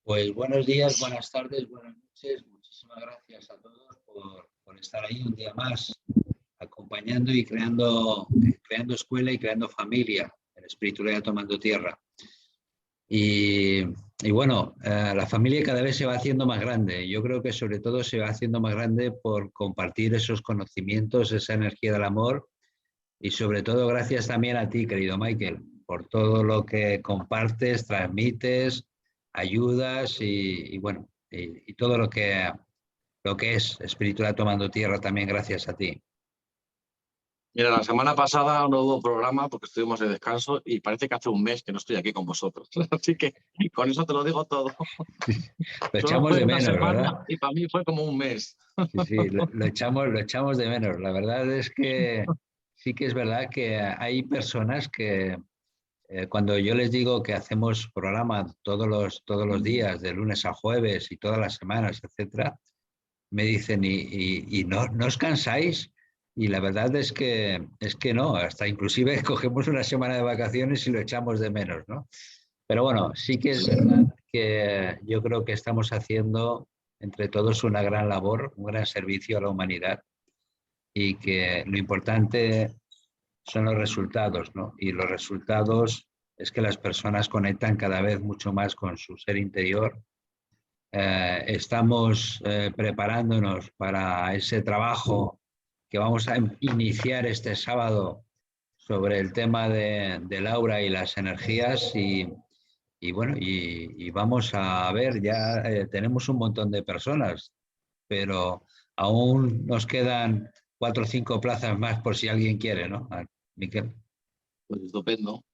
Pues buenos días, buenas tardes, buenas noches. Muchísimas gracias a todos por estar ahí un día más, acompañando y creando escuela y creando familia en espiritualidad tomando tierra. Y, y bueno, la familia cada vez se va haciendo más grande. Yo creo que sobre todo se va haciendo más grande por compartir esos conocimientos, esa energía del amor y sobre todo gracias también a ti, querido Michael, por todo lo que compartes, transmites, ayudas y bueno, y todo lo que es espiritual tomando tierra también gracias a ti. Mira, la semana pasada no hubo programa porque estuvimos de descanso y parece que hace un mes que no estoy aquí con vosotros. Así que con eso te lo digo todo. Lo Solo echamos fue de una menos, ¿verdad? semana y para mí fue como un mes. Sí, sí, lo echamos de menos. La verdad es que sí que es verdad que hay personas que cuando yo les digo que hacemos programa todos los días, de lunes a jueves y todas las semanas, etcétera, me dicen, ¿y no os cansáis? Y la verdad es que no, hasta inclusive cogemos una semana de vacaciones y lo echamos de menos, ¿no? Pero bueno, sí que es verdad que yo creo que estamos haciendo entre todos una gran labor, un gran servicio a la humanidad y que lo importante son los resultados, ¿no? Y los resultados es que las personas conectan cada vez mucho más con su ser interior. Estamos preparándonos para ese trabajo que vamos a iniciar este sábado sobre el tema del aura y las energías y bueno, y vamos a ver, ya tenemos un montón de personas, pero aún nos quedan 4 o 5 plazas más por si alguien quiere, ¿no? Miquel. Pues estupendo.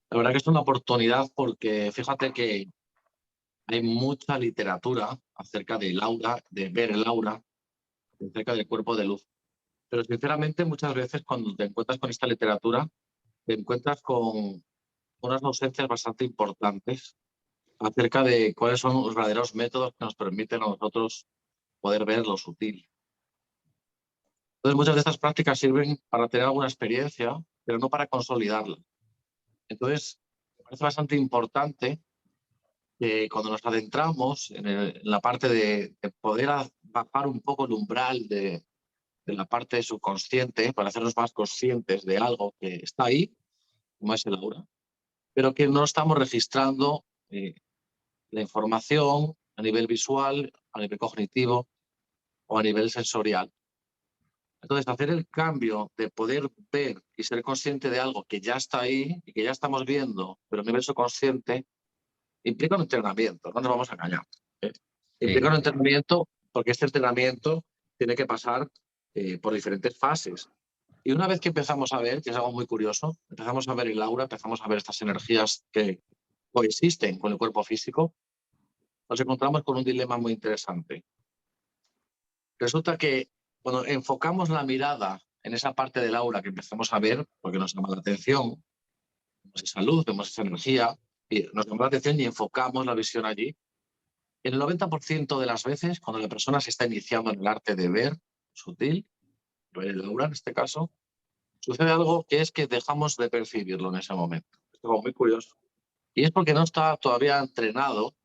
La verdad que es una oportunidad porque fíjate que hay mucha literatura acerca del aura, de ver el aura, acerca del cuerpo de luz. Pero sinceramente muchas veces cuando te encuentras con esta literatura, te encuentras con unas ausencias bastante importantes acerca de cuáles son los verdaderos métodos que nos permiten a nosotros poder ver lo sutil. Entonces, muchas de estas prácticas sirven para tener alguna experiencia, pero no para consolidarla. Entonces, me parece bastante importante que cuando nos adentramos en la parte de poder bajar un poco el umbral de la parte subconsciente para hacernos más conscientes de algo que está ahí, como es el aura, pero que no estamos registrando la información a nivel visual, a nivel cognitivo o a nivel sensorial. Entonces, hacer el cambio de poder ver y ser consciente de algo que ya está ahí y que ya estamos viendo, pero a nivel subconsciente, implica un entrenamiento, no nos vamos a engañar. ¿eh? Implica Sí, un entrenamiento porque este entrenamiento tiene que pasar por diferentes fases. Y una vez que empezamos a ver, que es algo muy curioso, empezamos a ver el aura, empezamos a ver estas energías que coexisten con el cuerpo físico, nos encontramos con un dilema muy interesante. Resulta que cuando enfocamos la mirada en esa parte del aura que empezamos a ver, porque nos llama la atención, vemos esa luz, vemos esa energía, y nos llama la atención y enfocamos la visión allí, en el 90% de las veces, cuando la persona se está iniciando en el arte de ver sutil, ver el aura en este caso, sucede algo que es que dejamos de percibirlo en ese momento. Es algo muy curioso. Y es porque no está todavía entrenado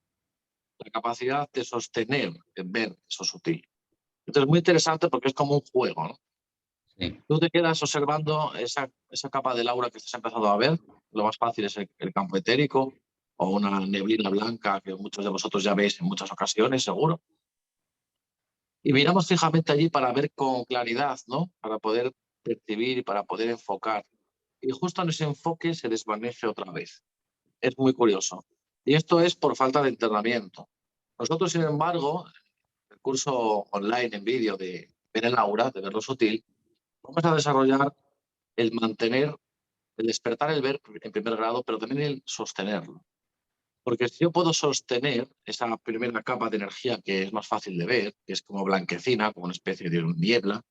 la capacidad de sostener, de ver eso sutil. Entonces es muy interesante porque es como un juego, ¿no? sí. Tú te quedas observando esa capa del aura que estás empezando a ver. Lo más fácil es el campo etérico o una neblina blanca que muchos de vosotros ya veis en muchas ocasiones, seguro. Y miramos fijamente allí para ver con claridad, ¿no? Para poder percibir y para poder enfocar. Y justo en ese enfoque se desvanece otra vez. Es muy curioso. Y esto es por falta de entrenamiento. Nosotros, sin embargo, el curso online en vídeo de ver el aura, de ver lo sutil, vamos a desarrollar el mantener, el despertar el ver en primer grado, pero también el sostenerlo. Porque si yo puedo sostener esa primera capa de energía que es más fácil de ver, que es como blanquecina, como una especie de niebla,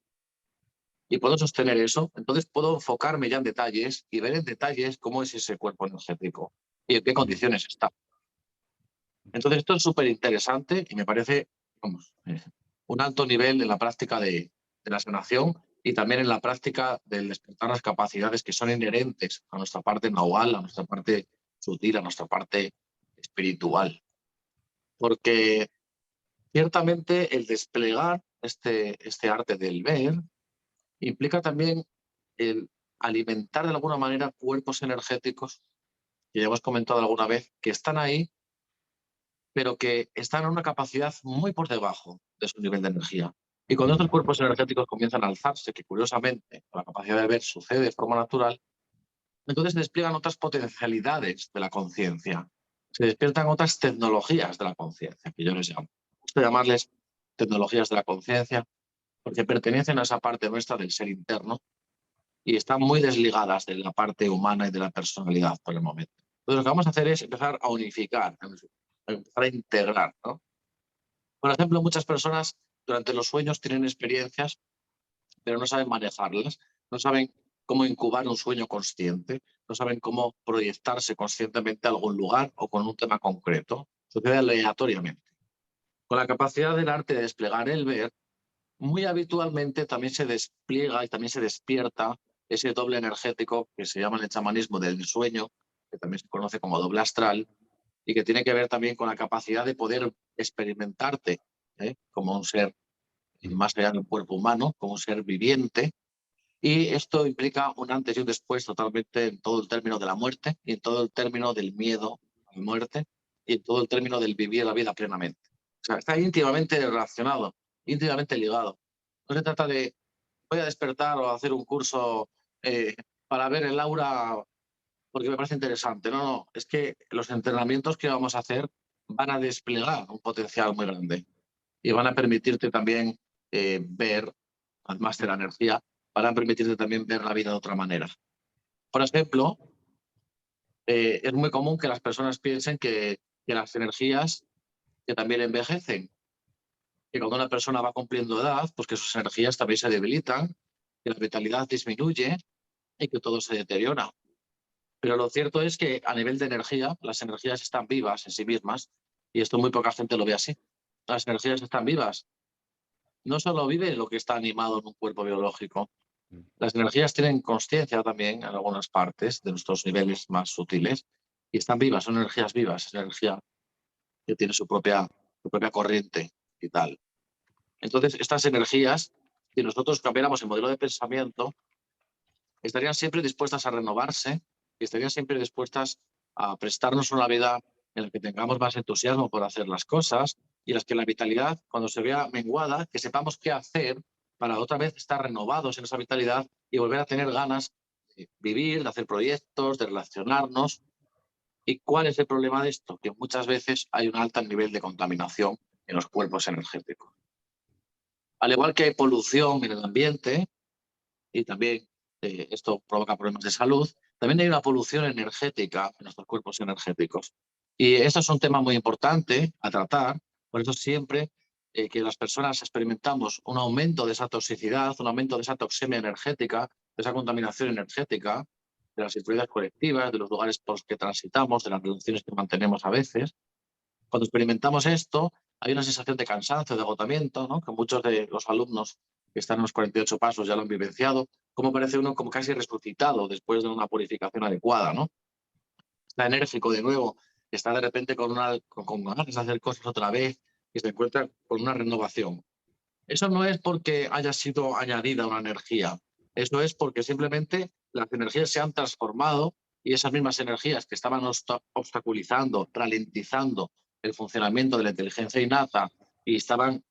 y puedo sostener eso, entonces puedo enfocarme ya en detalles y ver en detalles cómo es ese cuerpo energético y en qué condiciones está. Entonces esto es súper interesante y me parece, vamos, un alto nivel en la práctica de la sanación y también en la práctica del despertar las capacidades que son inherentes a nuestra parte nahual, a nuestra parte sutil, a nuestra parte espiritual. porque ciertamente el desplegar este arte del ver implica también el alimentar de alguna manera cuerpos energéticos, que ya hemos comentado alguna vez, que están ahí, pero que están a una capacidad muy por debajo de su nivel de energía. Y cuando estos cuerpos energéticos comienzan a alzarse, que curiosamente con la capacidad de ver sucede de forma natural, entonces se despliegan otras potencialidades de la conciencia, se despiertan otras tecnologías de la conciencia, que yo les llamo. Me gusta llamarles tecnologías de la conciencia, porque pertenecen a esa parte nuestra del ser interno y están muy desligadas de la parte humana y de la personalidad por el momento. Entonces lo que vamos a hacer es empezar a unificar, a empezar a integrar, ¿no? Por ejemplo, muchas personas durante los sueños tienen experiencias, pero no saben manejarlas, no saben cómo incubar un sueño consciente, no saben cómo proyectarse conscientemente a algún lugar o con un tema concreto. Sucede aleatoriamente. Con la capacidad del arte de desplegar el ver, muy habitualmente también se despliega y también se despierta ese doble energético que se llama en el chamanismo del sueño, que también se conoce como doble astral, y que tiene que ver también con la capacidad de poder experimentarte como un ser más allá del cuerpo humano, como un ser viviente. Y esto implica un antes y un después totalmente en todo el término de la muerte y en todo el término del miedo a la muerte y en todo el término del vivir la vida plenamente. O sea, está íntimamente relacionado, íntimamente ligado. No se trata de voy a despertar o hacer un curso para ver el aura porque me parece interesante. No, no, es que los entrenamientos que vamos a hacer van a desplegar un potencial muy grande y van a permitirte también ver, además de la energía, van a permitirte también ver la vida de otra manera. Por ejemplo, es muy común que las personas piensen que las energías que también envejecen, que cuando una persona va cumpliendo edad, pues que sus energías también se debilitan, que la vitalidad disminuye y que todo se deteriora. Pero lo cierto es que a nivel de energía, las energías están vivas en sí mismas, y esto muy poca gente lo ve así. Las energías están vivas. No solo vive lo que está animado en un cuerpo biológico. Las energías tienen conciencia también en algunas partes de nuestros niveles más sutiles y están vivas, son energías vivas, es energía que tiene su propia corriente y tal. Entonces, estas energías, si nosotros cambiáramos el modelo de pensamiento, estarían siempre dispuestas a renovarse y estarían siempre dispuestas a prestarnos una vida en la que tengamos más entusiasmo por hacer las cosas y en las que la vitalidad, cuando se vea menguada, que sepamos qué hacer para otra vez estar renovados en esa vitalidad y volver a tener ganas de vivir, de hacer proyectos, de relacionarnos. ¿Y cuál es el problema de esto? Que muchas veces hay un alto nivel de contaminación en los cuerpos energéticos. Al igual que hay polución en el ambiente, y también esto provoca problemas de salud, también hay una polución energética en nuestros cuerpos energéticos. Y esto es un tema muy importante a tratar, por eso siempre que las personas experimentamos un aumento de esa toxicidad, un aumento de esa toxemia energética, de esa contaminación energética, de las influencias colectivas, de los lugares por los que transitamos, de las relaciones que mantenemos a veces. Cuando experimentamos esto, hay una sensación de cansancio, de agotamiento, ¿no? Que muchos de los alumnos que están en los 48 pasos ya lo han vivenciado, como parece uno como casi resucitado después de una purificación adecuada, ¿no? Está enérgico de nuevo, está de repente con ganas de hacer cosas otra vez y se encuentra con una renovación. Eso no es porque haya sido añadida una energía, eso es porque simplemente las energías se han transformado y esas mismas energías que estaban obstaculizando, ralentizando el funcionamiento de la inteligencia innata y estaban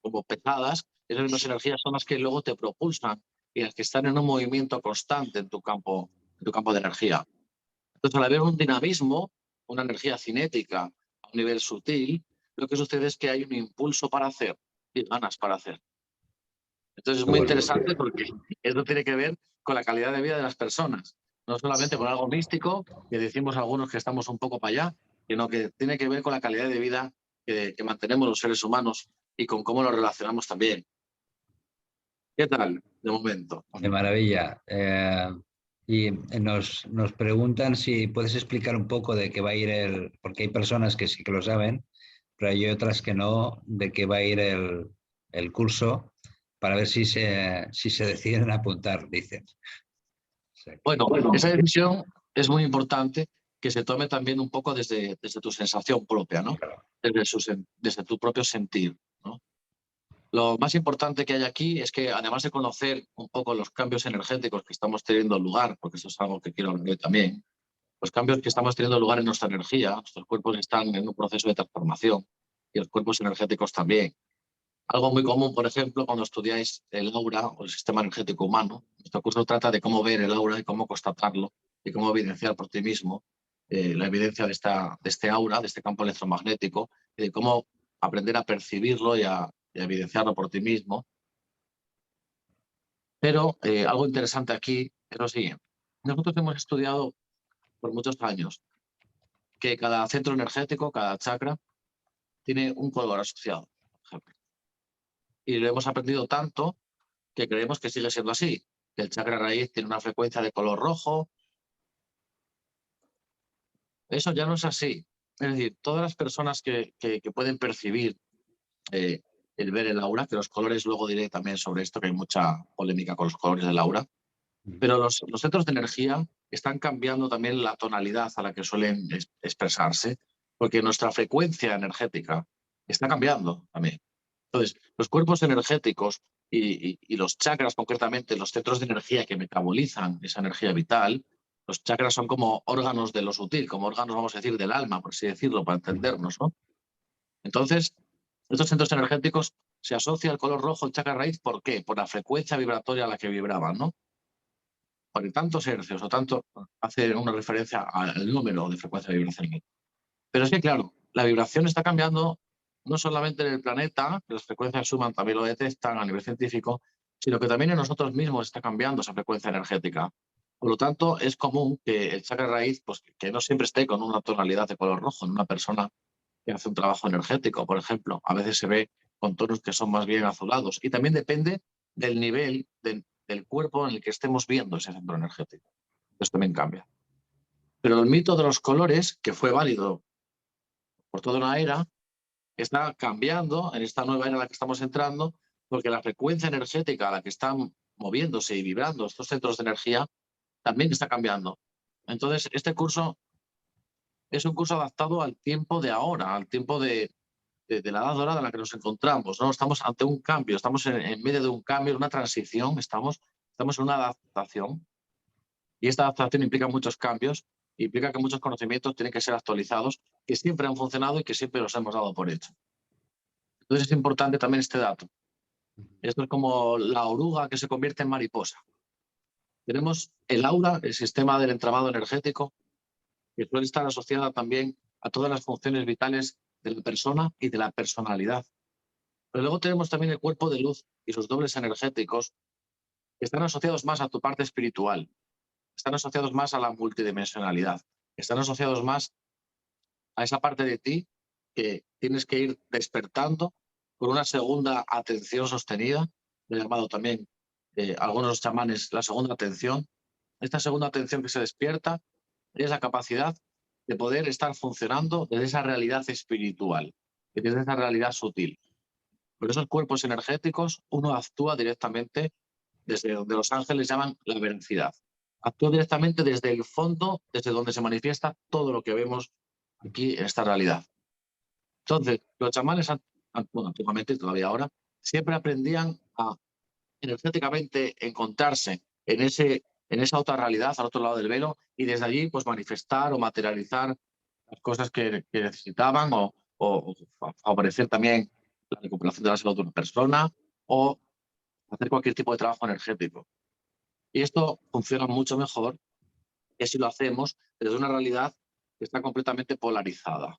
como pesadas, esas mismas energías son las que luego te propulsan y las que están en un movimiento constante en tu campo de energía. Entonces, al haber un dinamismo, una energía cinética a un nivel sutil, lo que sucede es que hay un impulso para hacer y ganas para hacer. Entonces es muy Bueno, interesante porque esto tiene que ver con la calidad de vida de las personas, no solamente con algo místico, que decimos algunos que estamos un poco para allá, sino que tiene que ver con la calidad de vida que mantenemos los seres humanos y con cómo nos relacionamos también. ¿Qué tal de momento? de maravilla. Y nos preguntan si puedes explicar un poco de qué va a ir porque hay personas que sí que lo saben, pero hay otras que no, de qué va a ir el curso, para ver si se deciden apuntar, dicen. O sea Bueno, esa decisión es muy importante que se tome también un poco desde tu sensación propia, ¿no? Claro. Desde tu propio sentir, ¿no? Lo más importante que hay aquí es que, además de conocer un poco los cambios energéticos que estamos teniendo lugar, porque eso es algo que quiero hablar hoy también, los cambios que estamos teniendo lugar en nuestra energía, nuestros cuerpos están en un proceso de transformación y los cuerpos energéticos también. Algo muy común, por ejemplo, cuando estudiáis el aura o el sistema energético humano, nuestro curso trata de cómo ver el aura y cómo constatarlo y cómo evidenciar por ti mismo la evidencia de este aura, de este campo electromagnético, y de cómo aprender a percibirlo y a evidenciarlo por ti mismo. Pero algo interesante aquí es lo siguiente. Nosotros hemos estudiado por muchos años que cada centro energético, cada chakra, tiene un color asociado, por ejemplo. Y lo hemos aprendido tanto que creemos que sigue siendo así. Que el chakra raíz tiene una frecuencia de color rojo. Eso ya no es así. Es decir, todas las personas que pueden percibir eh, el ver el aura, que los colores, luego diré también sobre esto, que hay mucha polémica con los colores del aura, pero los centros de energía están cambiando también la tonalidad a la que suelen expresarse, porque nuestra frecuencia energética está cambiando también. Entonces, los cuerpos energéticos y los chakras, concretamente, los centros de energía que metabolizan esa energía vital, los chakras son como órganos de lo sutil, como órganos, vamos a decir, del alma, por así decirlo, para entendernos, ¿no? Entonces, estos centros energéticos se asocia al color rojo, el chakra raíz, ¿por qué? Por la frecuencia vibratoria a la que vibraban, ¿no? Porque tantos hercios o tanto hace una referencia al número de frecuencia vibracional. Pero es que, claro, la vibración está cambiando no solamente en el planeta, que las frecuencias suman, también lo detectan a nivel científico, sino que también en nosotros mismos está cambiando esa frecuencia energética. Por lo tanto, es común que el chakra raíz, pues, que no siempre esté con una tonalidad de color rojo en una persona que hace un trabajo energético, por ejemplo. A veces se ve con tonos que son más bien azulados. Y también depende del nivel del cuerpo en el que estemos viendo ese centro energético. Esto también cambia. Pero el mito de los colores, que fue válido por toda una era, está cambiando en esta nueva era en la que estamos entrando, porque la frecuencia energética a la que están moviéndose y vibrando estos centros de energía también está cambiando. Entonces, este curso es un curso adaptado al tiempo de ahora, al tiempo de la edad dorada en la que nos encontramos, ¿no? Estamos ante un cambio, estamos en medio de un cambio, una transición, estamos en una adaptación. Y esta adaptación implica muchos cambios, implica que muchos conocimientos tienen que ser actualizados, que siempre han funcionado y que siempre los hemos dado por hecho. Entonces es importante también este dato. Esto es como la oruga que se convierte en mariposa. Tenemos el aura, el sistema del entramado energético, que suele estar asociada también a todas las funciones vitales de la persona y de la personalidad. Pero luego tenemos también el cuerpo de luz y sus dobles energéticos, que están asociados más a tu parte espiritual, están asociados más a la multidimensionalidad, están asociados más a esa parte de ti que tienes que ir despertando con una segunda atención sostenida, lo he llamado también algunos chamanes la segunda atención. Esta segunda atención que se despierta es la capacidad de poder estar funcionando desde esa realidad espiritual, desde esa realidad sutil. Por esos cuerpos energéticos uno actúa directamente desde donde los ángeles llaman la veracidad. Actúa directamente desde el fondo, desde donde se manifiesta todo lo que vemos aquí en esta realidad. Entonces, los chamanes, bueno, antiguamente y todavía ahora, siempre aprendían a energéticamente encontrarse en esa otra realidad, al otro lado del velo, y desde allí pues manifestar o materializar las cosas que necesitaban o favorecer también la recuperación de la salud de una persona o hacer cualquier tipo de trabajo energético. Y esto funciona mucho mejor que si lo hacemos desde una realidad que está completamente polarizada,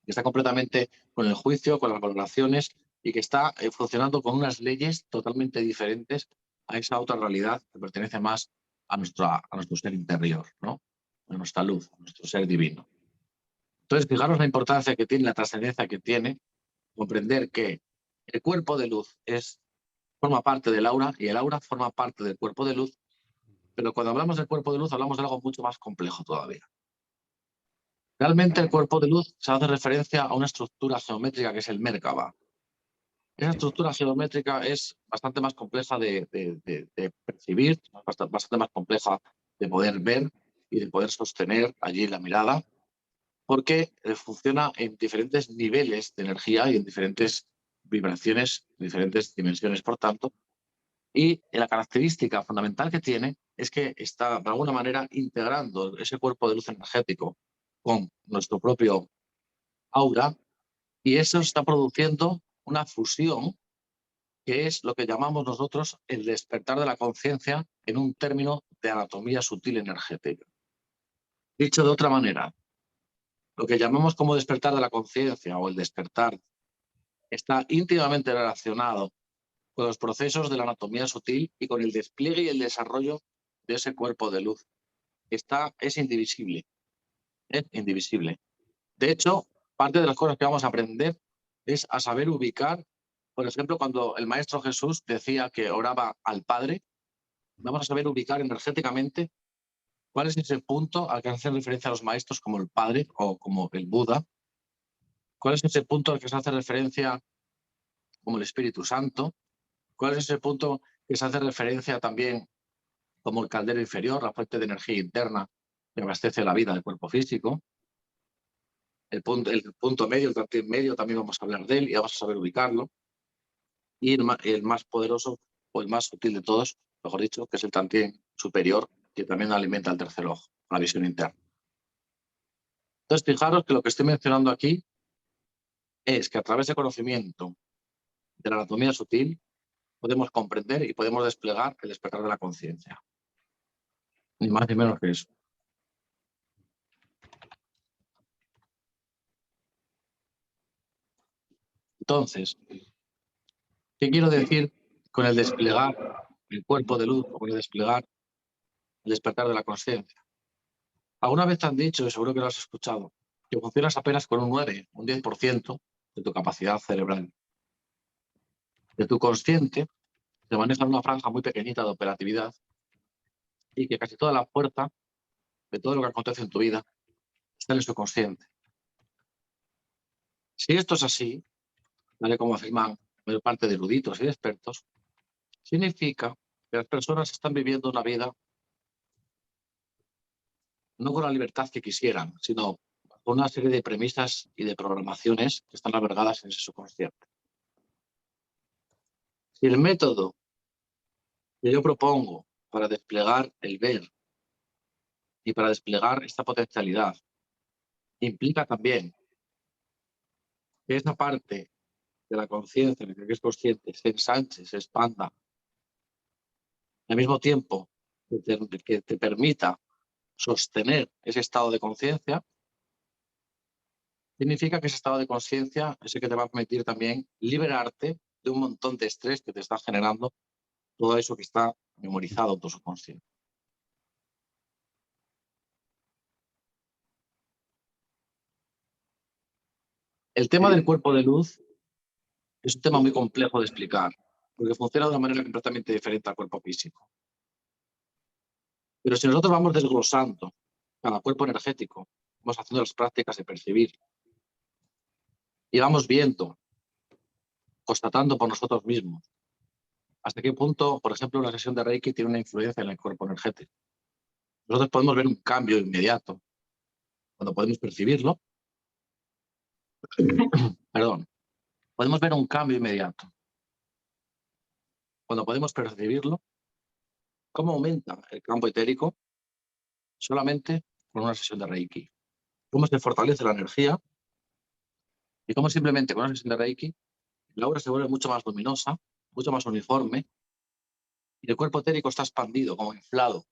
que está completamente con el juicio, con las valoraciones y que está funcionando con unas leyes totalmente diferentes a esa otra realidad que pertenece más a nuestro ser interior, ¿no? A nuestra luz, a nuestro ser divino. Entonces, fijaros la importancia que tiene, la trascendencia que tiene, comprender que el cuerpo de luz forma parte del aura y el aura forma parte del cuerpo de luz, pero cuando hablamos del cuerpo de luz hablamos de algo mucho más complejo todavía. Realmente el cuerpo de luz se hace referencia a una estructura geométrica que es el Merkaba. Esa estructura geométrica es bastante más compleja de percibir, bastante más compleja de poder ver, y de poder sostener allí la mirada, porque funciona en diferentes niveles de energía y en diferentes vibraciones, diferentes dimensiones, por tanto. Y la característica fundamental que tiene es que está, de alguna manera, integrando ese cuerpo de luz energético con nuestro propio aura, y eso está produciendo una fusión que es lo que llamamos nosotros el despertar de la conciencia en un término de anatomía sutil energética. Dicho de otra manera, lo que llamamos como despertar de la conciencia o el despertar está íntimamente relacionado con los procesos de la anatomía sutil y con el despliegue y el desarrollo de ese cuerpo de luz. Es indivisible, es indivisible. De hecho, parte de las cosas que vamos a aprender es a saber ubicar, por ejemplo, cuando el Maestro Jesús decía que oraba al Padre, vamos a saber ubicar energéticamente cuál es ese punto al que hacen referencia a los maestros como el Padre o como el Buda, cuál es ese punto al que se hace referencia como el Espíritu Santo, cuál es ese punto que se hace referencia también como el caldero inferior, la fuente de energía interna que abastece la vida del cuerpo físico. El punto medio, el tantín medio, también vamos a hablar de él y vamos a saber ubicarlo. Y el más poderoso o el más sutil de todos, mejor dicho, que es el tantín superior, que también alimenta el tercer ojo, la visión interna. Entonces, fijaros que lo que estoy mencionando aquí es que a través del conocimiento de la anatomía sutil podemos comprender y podemos desplegar el despertar de la conciencia. Ni más ni menos que eso. Entonces, ¿qué quiero decir con el desplegar el cuerpo de luz o con el desplegar el despertar de la conciencia? Alguna vez te han dicho, y seguro que lo has escuchado, que funcionas apenas con un 9, un 10% de tu capacidad cerebral. De tu consciente te maneja una franja muy pequeñita de operatividad y que casi toda la fuerza de todo lo que acontece en tu vida está en el subconsciente. Si esto es así, tal como afirman la mayor parte de eruditos y de expertos, significa que las personas están viviendo una vida no con la libertad que quisieran, sino con una serie de premisas y de programaciones que están albergadas en ese subconsciente. Si el método que yo propongo para desplegar el ver y para desplegar esta potencialidad implica también que esa parte de la conciencia, que es consciente, se ensanche, se expanda, al mismo tiempo que te permita sostener ese estado de conciencia, significa que ese estado de conciencia es el que te va a permitir también liberarte de un montón de estrés que te está generando todo eso que está memorizado en tu subconsciente. El tema del cuerpo de luz es un tema muy complejo de explicar, porque funciona de una manera completamente diferente al cuerpo físico. Pero si nosotros vamos desglosando cada cuerpo energético, vamos haciendo las prácticas de percibir y vamos viendo, constatando por nosotros mismos, hasta qué punto, por ejemplo, una sesión de Reiki tiene una influencia en el cuerpo energético. Nosotros podemos ver un cambio inmediato cuando podemos percibirlo. Perdón, podemos ver un cambio inmediato cuando podemos percibirlo, cómo aumenta el campo etérico solamente con una sesión de Reiki, cómo se fortalece la energía y cómo simplemente con una sesión de Reiki la aura se vuelve mucho más luminosa, mucho más uniforme y el cuerpo etérico está expandido, como inflado.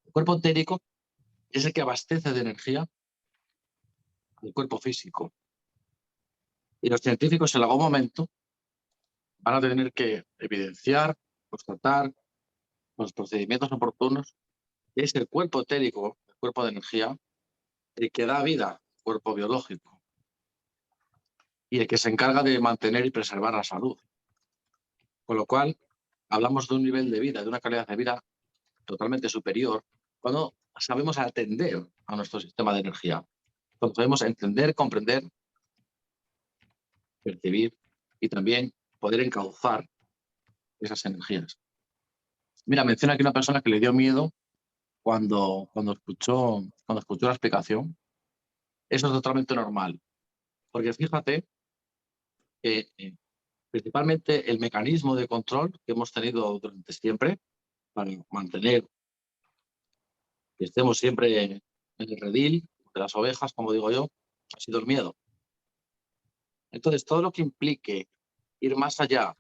El cuerpo etérico es el que abastece de energía al cuerpo físico. Y los científicos en algún momento van a tener que evidenciar, constatar, con los procedimientos oportunos, que es el cuerpo etérico, el cuerpo de energía, el que da vida al cuerpo biológico y el que se encarga de mantener y preservar la salud. Con lo cual, hablamos de un nivel de vida, de una calidad de vida totalmente superior cuando sabemos atender a nuestro sistema de energía. Cuando podemos entender, comprender, percibir y también poder encauzar esas energías. Mira, menciona aquí una persona que le dio miedo cuando escuchó la explicación. Eso es totalmente normal, porque fíjate que principalmente el mecanismo de control que hemos tenido durante siempre para mantener que estemos siempre en el redil de las ovejas, como digo yo, ha sido el miedo. Entonces, todo lo que implique ir más allá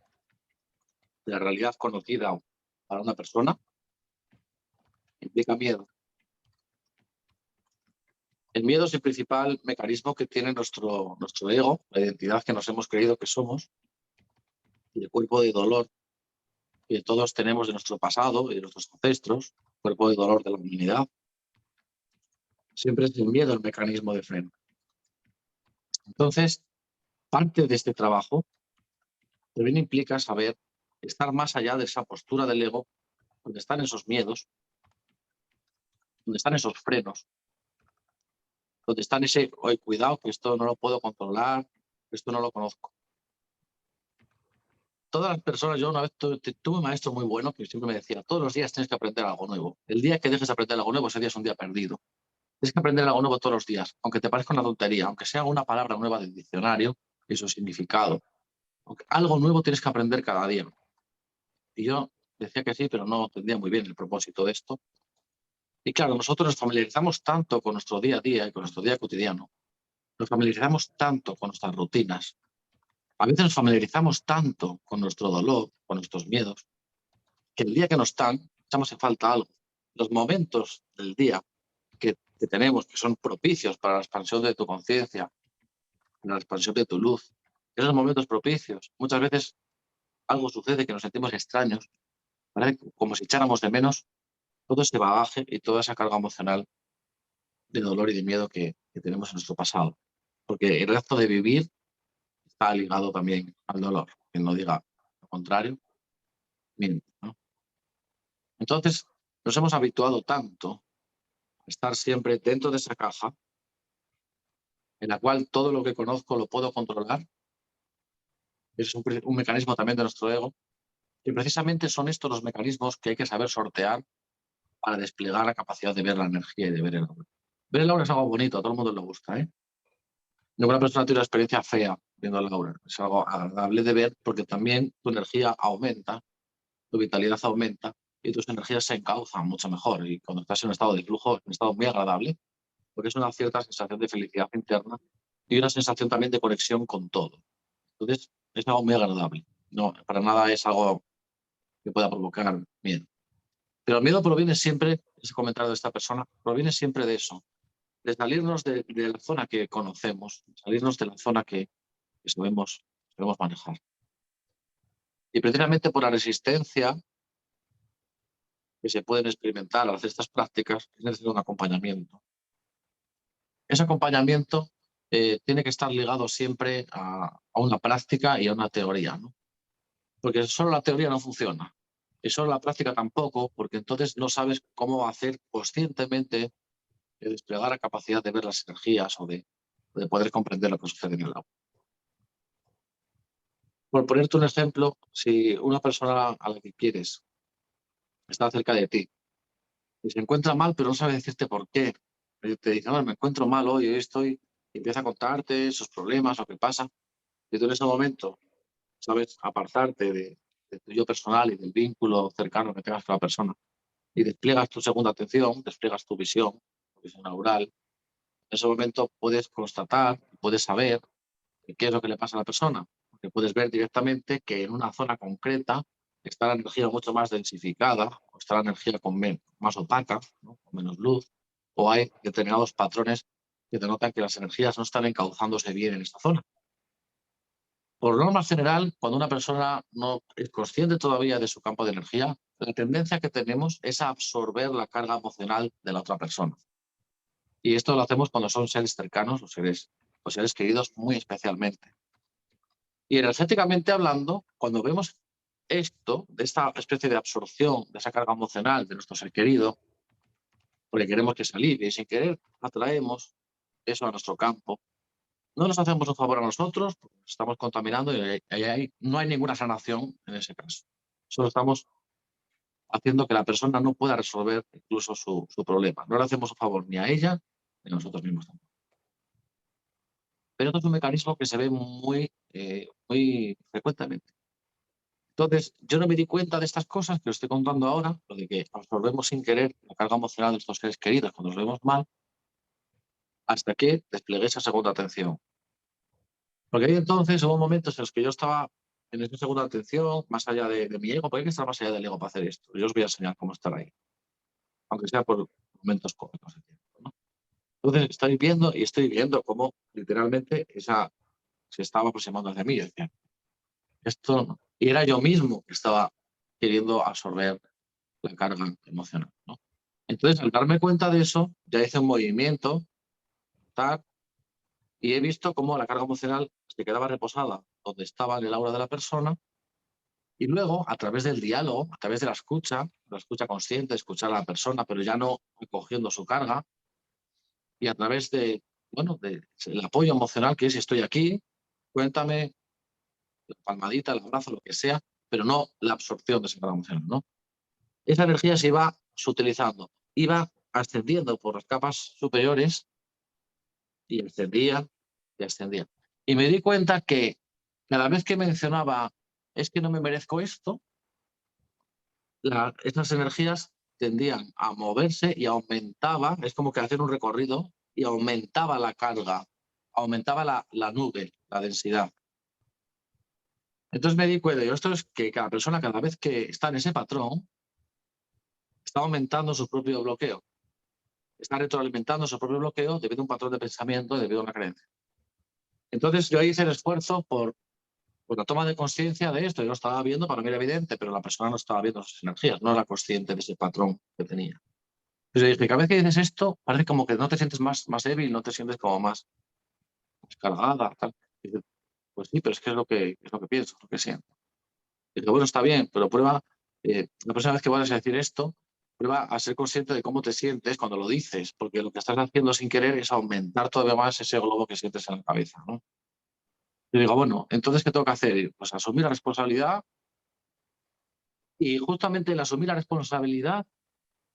de la realidad conocida para una persona implica miedo. El miedo es el principal mecanismo que tiene nuestro ego, la identidad que nos hemos creído que somos, y el cuerpo de dolor que todos tenemos de nuestro pasado y de nuestros ancestros, cuerpo de dolor de la humanidad. Siempre es el miedo el mecanismo de freno. Entonces, parte de este trabajo también implica saber estar más allá de esa postura del ego, donde están esos miedos, donde están esos frenos, donde están ese, oye, cuidado, que esto no lo puedo controlar, que esto no lo conozco. Todas las personas, yo una vez tuve un maestro muy bueno que siempre me decía, todos los días tienes que aprender algo nuevo. El día que dejes de aprender algo nuevo, ese día es un día perdido. Tienes que aprender algo nuevo todos los días, aunque te parezca una tontería, aunque sea una palabra nueva del diccionario y su significado. Algo nuevo tienes que aprender cada día. Y yo decía que sí, pero no entendía muy bien el propósito de esto. Y claro, nosotros nos familiarizamos tanto con nuestro día a día y con nuestro día cotidiano. Nos familiarizamos tanto con nuestras rutinas. A veces nos familiarizamos tanto con nuestro dolor, con nuestros miedos, que el día que no están, echamos en falta algo. Los momentos del día que tenemos, que son propicios para la expansión de tu conciencia, para la expansión de tu luz, esos momentos propicios, muchas veces algo sucede que nos sentimos extraños, ¿vale? Como si echáramos de menos todo ese bagaje y toda esa carga emocional de dolor y de miedo que tenemos en nuestro pasado. Porque el acto de vivir está ligado también al dolor. Quien no diga lo contrario, miente, ¿no? Entonces, nos hemos habituado tanto a estar siempre dentro de esa caja en la cual todo lo que conozco lo puedo controlar. Es un mecanismo también de nuestro ego. Y precisamente son estos los mecanismos que hay que saber sortear para desplegar la capacidad de ver la energía y de ver el aura. Ver el aura es algo bonito, a todo el mundo le gusta, ¿eh? Ninguna persona tiene una experiencia fea viendo el aura. Es algo agradable de ver porque también tu energía aumenta, tu vitalidad aumenta y tus energías se encauzan mucho mejor. Y cuando estás en un estado de flujo, es un estado muy agradable, porque es una cierta sensación de felicidad interna y una sensación también de conexión con todo. Entonces, es algo muy agradable. No, para nada es algo que pueda provocar miedo. Pero el miedo proviene siempre, ese comentario de esta persona, proviene siempre de eso, de salirnos de la zona que conocemos, salirnos de la zona que sabemos manejar. Y precisamente por la resistencia que se pueden experimentar al hacer estas prácticas, es necesario un acompañamiento. Ese acompañamiento tiene que estar ligado siempre a una práctica y a una teoría, ¿no? Porque solo la teoría no funciona. Y solo la práctica tampoco, porque entonces no sabes cómo hacer conscientemente desplegar la capacidad de ver las energías o de poder comprender lo que sucede en el agua. Por ponerte un ejemplo, si una persona a la que quieres está cerca de ti y se encuentra mal, pero no sabe decirte por qué, te dice, no, me encuentro mal hoy estoy, y empieza a contarte sus problemas, lo que pasa, y tú en ese momento sabes apartarte de tu yo personal y del vínculo cercano que tengas con la persona y despliegas tu segunda atención, despliegas tu visión neural. En ese momento puedes constatar, puedes saber qué es lo que le pasa a la persona, porque puedes ver directamente que en una zona concreta está la energía mucho más densificada, o está la energía más opaca, ¿no? Con menos luz, o hay determinados patrones que denotan que las energías no están encauzándose bien en esta zona. Por norma general, cuando una persona no es consciente todavía de su campo de energía, la tendencia que tenemos es a absorber la carga emocional de la otra persona. Y esto lo hacemos cuando son seres cercanos, los seres queridos muy especialmente. Y energéticamente hablando, cuando vemos esto, de esta especie de absorción, de esa carga emocional de nuestro ser querido, porque queremos que se alivie y sin querer atraemos eso a nuestro campo, no nos hacemos un favor a nosotros, porque nos estamos contaminando y no hay ninguna sanación en ese caso. Solo estamos haciendo que la persona no pueda resolver incluso su problema. No le hacemos un favor ni a ella ni a nosotros mismos tampoco. Pero esto es un mecanismo que se ve muy frecuentemente. Entonces, yo no me di cuenta de estas cosas que os estoy contando ahora, lo de que absorbemos sin querer la carga emocional de nuestros seres queridos cuando nos vemos mal, hasta que desplegué esa segunda atención. Porque ahí entonces hubo momentos en los que yo estaba en esa segunda atención, más allá de mi ego, porque hay que estar más allá del ego para hacer esto. Yo os voy a enseñar cómo estar ahí, aunque sea por momentos cómicos de tiempo, ¿no? Entonces estoy viendo cómo literalmente se estaba aproximando hacia mí. Yo decía, esto no. Y era yo mismo que estaba queriendo absorber la carga emocional, ¿no? Entonces, al darme cuenta de eso, ya hice un movimiento, tal, y he visto cómo la carga emocional se quedaba reposada donde estaba en el aura de la persona, y luego, a través del diálogo, a través de la escucha consciente, escuchar a la persona, pero ya no recogiendo su carga, y a través de, bueno, del apoyo emocional, que es estoy aquí, cuéntame, la palmadita, el abrazo, lo que sea, pero no la absorción de esa carga emocional, ¿no? Esa energía se iba sutilizando, iba ascendiendo por las capas superiores y ascendía y ascendía. Y me di cuenta que cada vez que mencionaba es que no me merezco esto, estas energías tendían a moverse y aumentaba, es como que hacer un recorrido y aumentaba la carga, aumentaba la nube, la densidad. Entonces me di cuenta, y esto es que cada persona cada vez que está en ese patrón, está aumentando su propio bloqueo, está retroalimentando su propio bloqueo debido a un patrón de pensamiento, debido a una creencia. Entonces yo hice el esfuerzo por la toma de conciencia de esto. Yo lo estaba viendo, para mí era evidente, pero la persona no estaba viendo sus energías, no era consciente de ese patrón que tenía. Entonces yo dije, cada vez que dices esto, parece como que no te sientes más débil, no te sientes como más cargada, tal. Y dice, pues sí, pero es que es lo que pienso, es lo que siento. Y dije, bueno, está bien, pero prueba, la próxima vez que vayas a decir esto, prueba a ser consciente de cómo te sientes cuando lo dices, porque lo que estás haciendo sin querer es aumentar todavía más ese globo que sientes en la cabeza, ¿no? Yo digo, bueno, entonces, ¿qué tengo que hacer? Pues asumir la responsabilidad, y justamente el asumir la responsabilidad,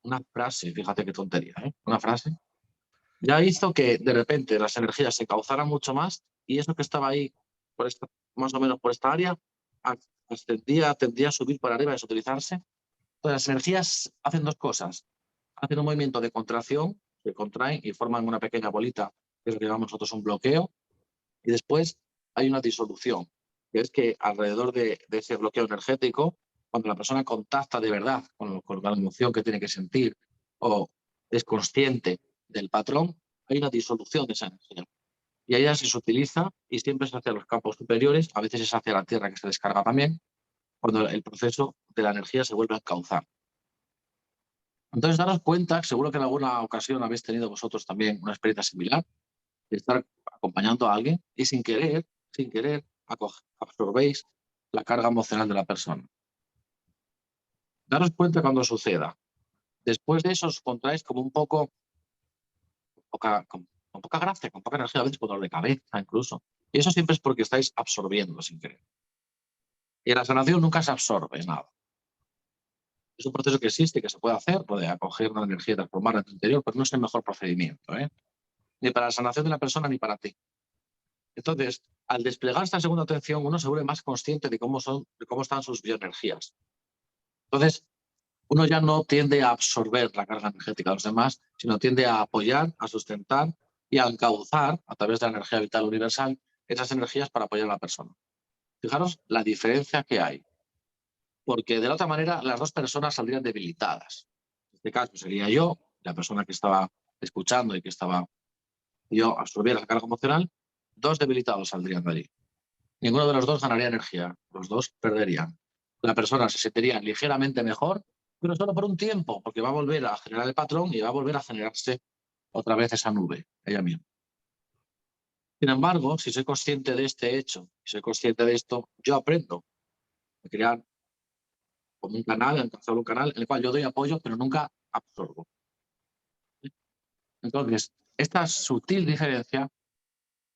una frase, fíjate qué tontería, ¿eh? Una frase, ya hizo que de repente las energías se causaran mucho más, y eso que estaba ahí, más o menos por esta área, tendía a subir para arriba y a utilizarse. Entonces, las energías hacen dos cosas. Hacen un movimiento de contracción, se contraen y forman una pequeña bolita, que es lo que llamamos nosotros un bloqueo, y después hay una disolución, que es que alrededor de ese bloqueo energético, cuando la persona contacta de verdad con la emoción que tiene que sentir o es consciente del patrón, hay una disolución de esa energía. Y ella se utiliza y siempre es hacia los campos superiores, a veces es hacia la tierra que se descarga también, cuando el proceso de la energía se vuelve a encauzar. Entonces, daros cuenta, seguro que en alguna ocasión habéis tenido vosotros también una experiencia similar, de estar acompañando a alguien y sin querer, absorbéis la carga emocional de la persona. Daros cuenta cuando suceda. Después de eso os encontráis como un poco, con poca gracia, con poca energía, a veces con dolor de cabeza incluso. Y eso siempre es porque estáis absorbiendo sin querer. Y en la sanación nunca se absorbe nada. Es un proceso que existe, que se puede hacer, puede acoger una energía y transformarla en tu interior, pero no es el mejor procedimiento, ¿eh? Ni para la sanación de la persona ni para ti. Entonces, al desplegar esta segunda atención, uno se vuelve más consciente de cómo están sus bioenergías. Entonces, uno ya no tiende a absorber la carga energética de los demás, sino tiende a apoyar, a sustentar y a encauzar a través de la energía vital universal esas energías para apoyar a la persona. Fijaros la diferencia que hay, porque de la otra manera las dos personas saldrían debilitadas. En este caso sería yo, la persona que estaba escuchando y que estaba yo absorbiera la carga emocional, dos debilitados saldrían de allí. Ninguno de los dos ganaría energía, los dos perderían. La persona se sentiría ligeramente mejor, pero solo por un tiempo, porque va a volver a generar el patrón y va a volver a generarse otra vez esa nube, ella misma. Sin embargo, si soy consciente de este hecho, si soy consciente de esto, yo aprendo a crear como un canal, a encauzar un canal en el cual yo doy apoyo, pero nunca absorbo. Entonces, esta sutil diferencia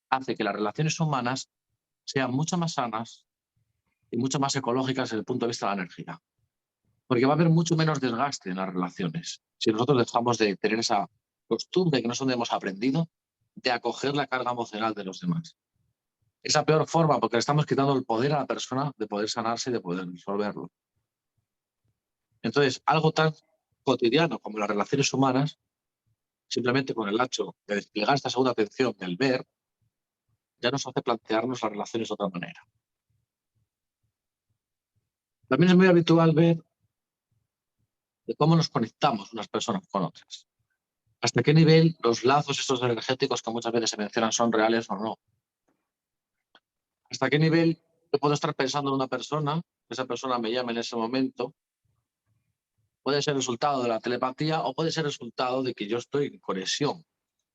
hace que las relaciones humanas sean mucho más sanas y mucho más ecológicas desde el punto de vista de la energía. Porque va a haber mucho menos desgaste en las relaciones. Si nosotros dejamos de tener esa costumbre que nosotros hemos aprendido de acoger la carga emocional de los demás. Es la peor forma porque le estamos quitando el poder a la persona de poder sanarse y de poder resolverlo. Entonces, algo tan cotidiano como las relaciones humanas, simplemente con el hecho de desplegar esta segunda atención del ver, ya nos hace plantearnos las relaciones de otra manera. También es muy habitual ver de cómo nos conectamos unas personas con otras. Hasta qué nivel los lazos estos energéticos que muchas veces se mencionan son reales o no. Hasta qué nivel yo puedo estar pensando en una persona, que esa persona me llame en ese momento, puede ser resultado de la telepatía o puede ser resultado de que yo estoy en conexión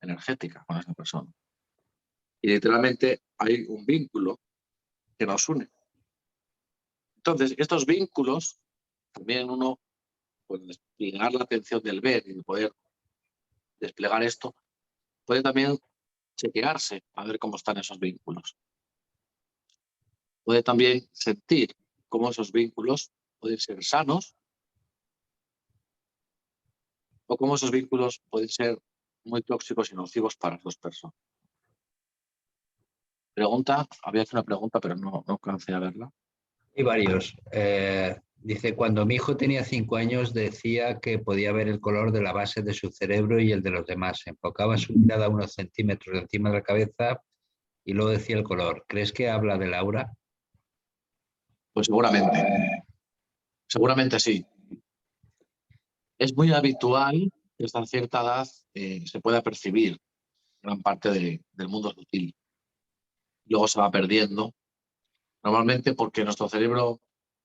energética con esa persona. Y literalmente hay un vínculo que nos une. Entonces, estos vínculos, también uno puede desplegar la atención del ver y de poder desplegar esto, puede también chequearse a ver cómo están esos vínculos. Puede también sentir cómo esos vínculos pueden ser sanos o cómo esos vínculos pueden ser muy tóxicos y nocivos para las dos personas. Pregunta, había hecho una pregunta, pero no alcancé a verla. Hay varios. Dice, cuando mi hijo tenía 5 años decía que podía ver el color de la base de su cerebro y el de los demás. Enfocaba su mirada unos centímetros encima de la cabeza y luego decía el color. ¿Crees que habla del aura? Pues seguramente sí. Es muy habitual que hasta cierta edad se pueda percibir gran parte del mundo sutil. Luego se va perdiendo, normalmente porque nuestro cerebro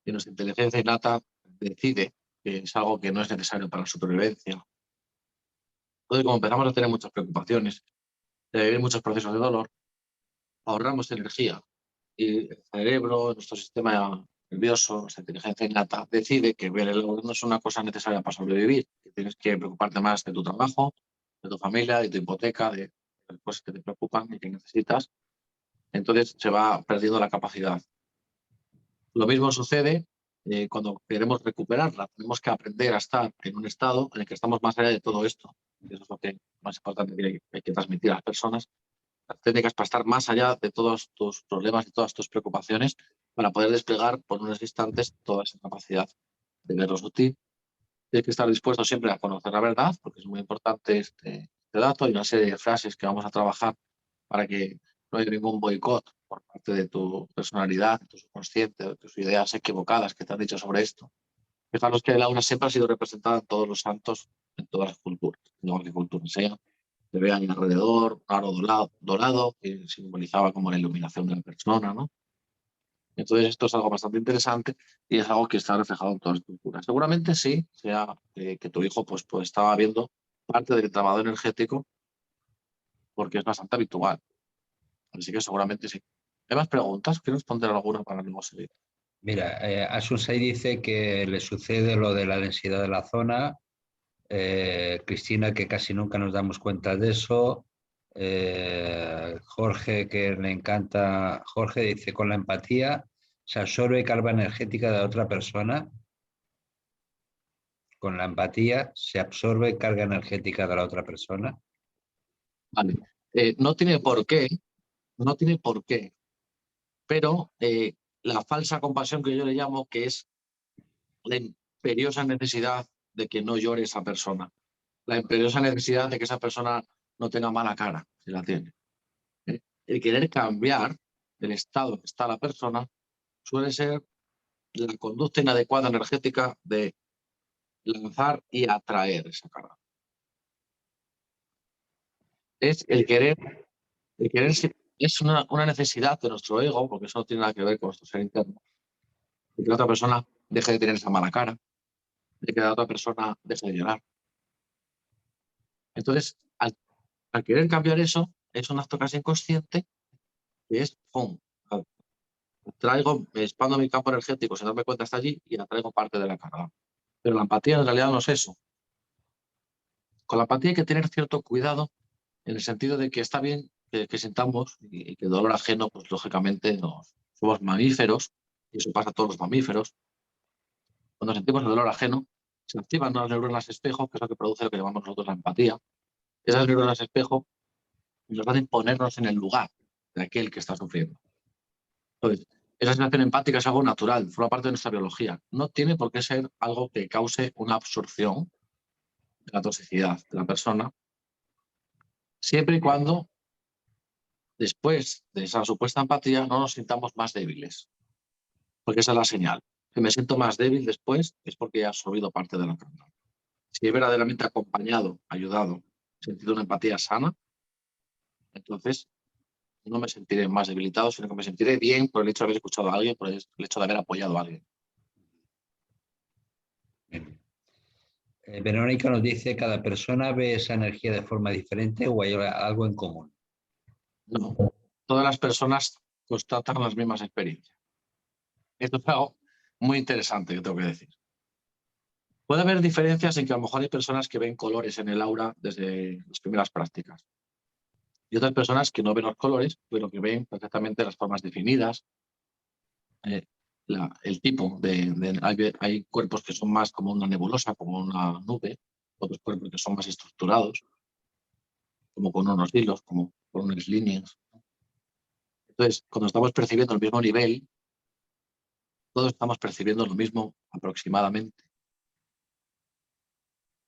y nuestra inteligencia innata decide que es algo que no es necesario para la supervivencia. Entonces, como empezamos a tener muchas preocupaciones, de vivir muchos procesos de dolor, ahorramos energía y el cerebro, nuestro sistema nervioso, nuestra inteligencia innata, decide que ver el oro no es una cosa necesaria para sobrevivir, que tienes que preocuparte más de tu trabajo, de tu familia, de tu hipoteca, de las cosas que te preocupan y que necesitas. Entonces se va perdiendo la capacidad. Lo mismo sucede cuando queremos recuperarla. Tenemos que aprender a estar en un estado en el que estamos más allá de todo esto. Y eso es lo que más importante que hay que transmitir a las personas. Las técnicas para estar más allá de todos tus problemas y todas tus preocupaciones para poder desplegar por unos instantes toda esa capacidad de ver lo sutil. Tienes que estar dispuesto siempre a conocer la verdad, porque es muy importante este dato. Hay una serie de frases que vamos a trabajar para que no haya ningún boicot por parte de tu personalidad, de tu subconsciente, de tus ideas equivocadas que te han dicho sobre esto. Fijaros que el aura siempre ha sido representada en todos los santos, en todas las culturas, no qué cultura sea. Se ve ahí alrededor, un aro dorado, que simbolizaba como la iluminación de la persona, ¿no? Entonces esto es algo bastante interesante y es algo que está reflejado en todas las culturas. Seguramente sí, sea que tu hijo pues estaba viendo parte del entramado energético porque es bastante habitual. Así que seguramente sí. ¿Hay más preguntas? ¿Quieres responder alguna para luego seguir? Mira, Asusai dice que le sucede lo de la densidad de la zona. Cristina, que casi nunca nos damos cuenta de eso. Jorge, que le encanta. Jorge dice, con la empatía se absorbe carga energética de otra persona. Con la empatía se absorbe carga energética de la otra persona. Vale. No tiene por qué, no tiene por qué, pero la falsa compasión que yo le llamo, que es la imperiosa necesidad de que no llore esa persona, la imperiosa necesidad de que esa persona no tenga mala cara, si la tiene. El querer cambiar el estado en que está la persona suele ser la conducta inadecuada energética de lanzar y atraer esa carga. Es el querer es una necesidad de nuestro ego, porque eso no tiene nada que ver con nuestro ser interno, de que la otra persona deje de tener esa mala cara, de que la otra persona deje de llorar. Entonces, al querer cambiar eso, es un acto casi inconsciente, que es, ¡pum!, traigo, me expando mi campo energético sin darme cuenta hasta allí y atraigo parte de la carga. Pero la empatía en realidad no es eso. Con la empatía hay que tener cierto cuidado en el sentido de que está bien que sintamos y que el dolor ajeno, pues lógicamente somos mamíferos y eso pasa a todos los mamíferos, cuando sentimos el dolor ajeno, se activan unas neuronas espejo, que es lo que produce lo que llamamos nosotros la empatía. Esas neuronas espejo nos hacen ponernos en el lugar de aquel que está sufriendo. Entonces, esa sensación empática es algo natural, forma parte de nuestra biología. No tiene por qué ser algo que cause una absorción de la toxicidad de la persona, siempre y cuando después de esa supuesta empatía no nos sintamos más débiles, porque esa es la señal. Si me siento más débil después es porque he absorbido parte de la carga. Si he verdaderamente acompañado, ayudado, sentido una empatía sana, entonces no me sentiré más debilitado, sino que me sentiré bien por el hecho de haber escuchado a alguien, por el hecho de haber apoyado a alguien. Verónica nos dice, ¿cada persona ve esa energía de forma diferente o hay algo en común? No, todas las personas constatan las mismas experiencias. Esto es algo muy interesante que tengo que decir. Puede haber diferencias en que a lo mejor hay personas que ven colores en el aura desde las primeras prácticas y otras personas que no ven los colores, pero que ven perfectamente las formas definidas, eh, el tipo hay cuerpos que son más como una nebulosa, como una nube, otros cuerpos que son más estructurados, como con unos hilos, como con unas líneas. Entonces, cuando estamos percibiendo el mismo nivel, todos estamos percibiendo lo mismo aproximadamente.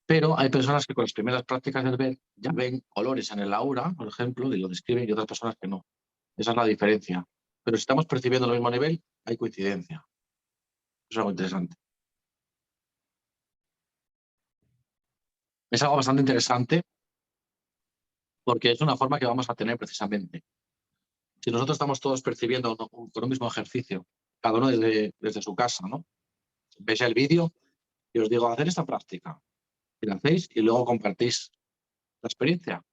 Pero hay personas que con las primeras prácticas del ver ya ven colores en el aura, por ejemplo, y lo describen, y otras personas que no. Esa es la diferencia. Pero si estamos percibiendo el mismo nivel, hay coincidencia. Eso es algo interesante. Es algo bastante interesante porque es una forma que vamos a tener precisamente. Si nosotros estamos todos percibiendo con un mismo ejercicio, cada uno desde su casa, ¿no? Veis el vídeo y os digo, hacer esta práctica. Y la hacéis y luego compartís la experiencia.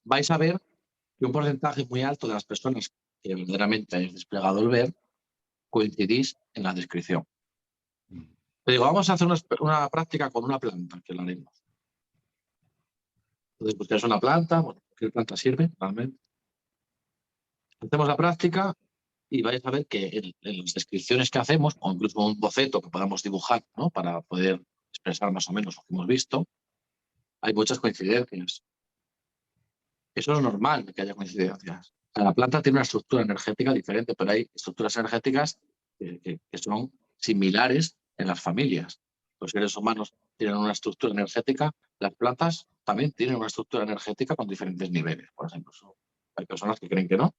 Vais a ver que un porcentaje muy alto de las personas que verdaderamente hayáis desplegado el ver, coincidís en la descripción. Te digo, vamos a hacer una práctica con una planta, que la haremos. Entonces buscáis una planta, bueno, ¿qué planta sirve realmente? Hacemos la práctica y vais a ver que en las descripciones que hacemos, o incluso un boceto que podamos dibujar, ¿no? Para poder expresar más o menos lo que hemos visto, hay muchas coincidencias. Eso es normal que haya coincidencias. Cada planta tiene una estructura energética diferente, pero hay estructuras energéticas que son similares en las familias. Los seres humanos tienen una estructura energética, las plantas también tienen una estructura energética con diferentes niveles. Por ejemplo, hay personas que creen que no,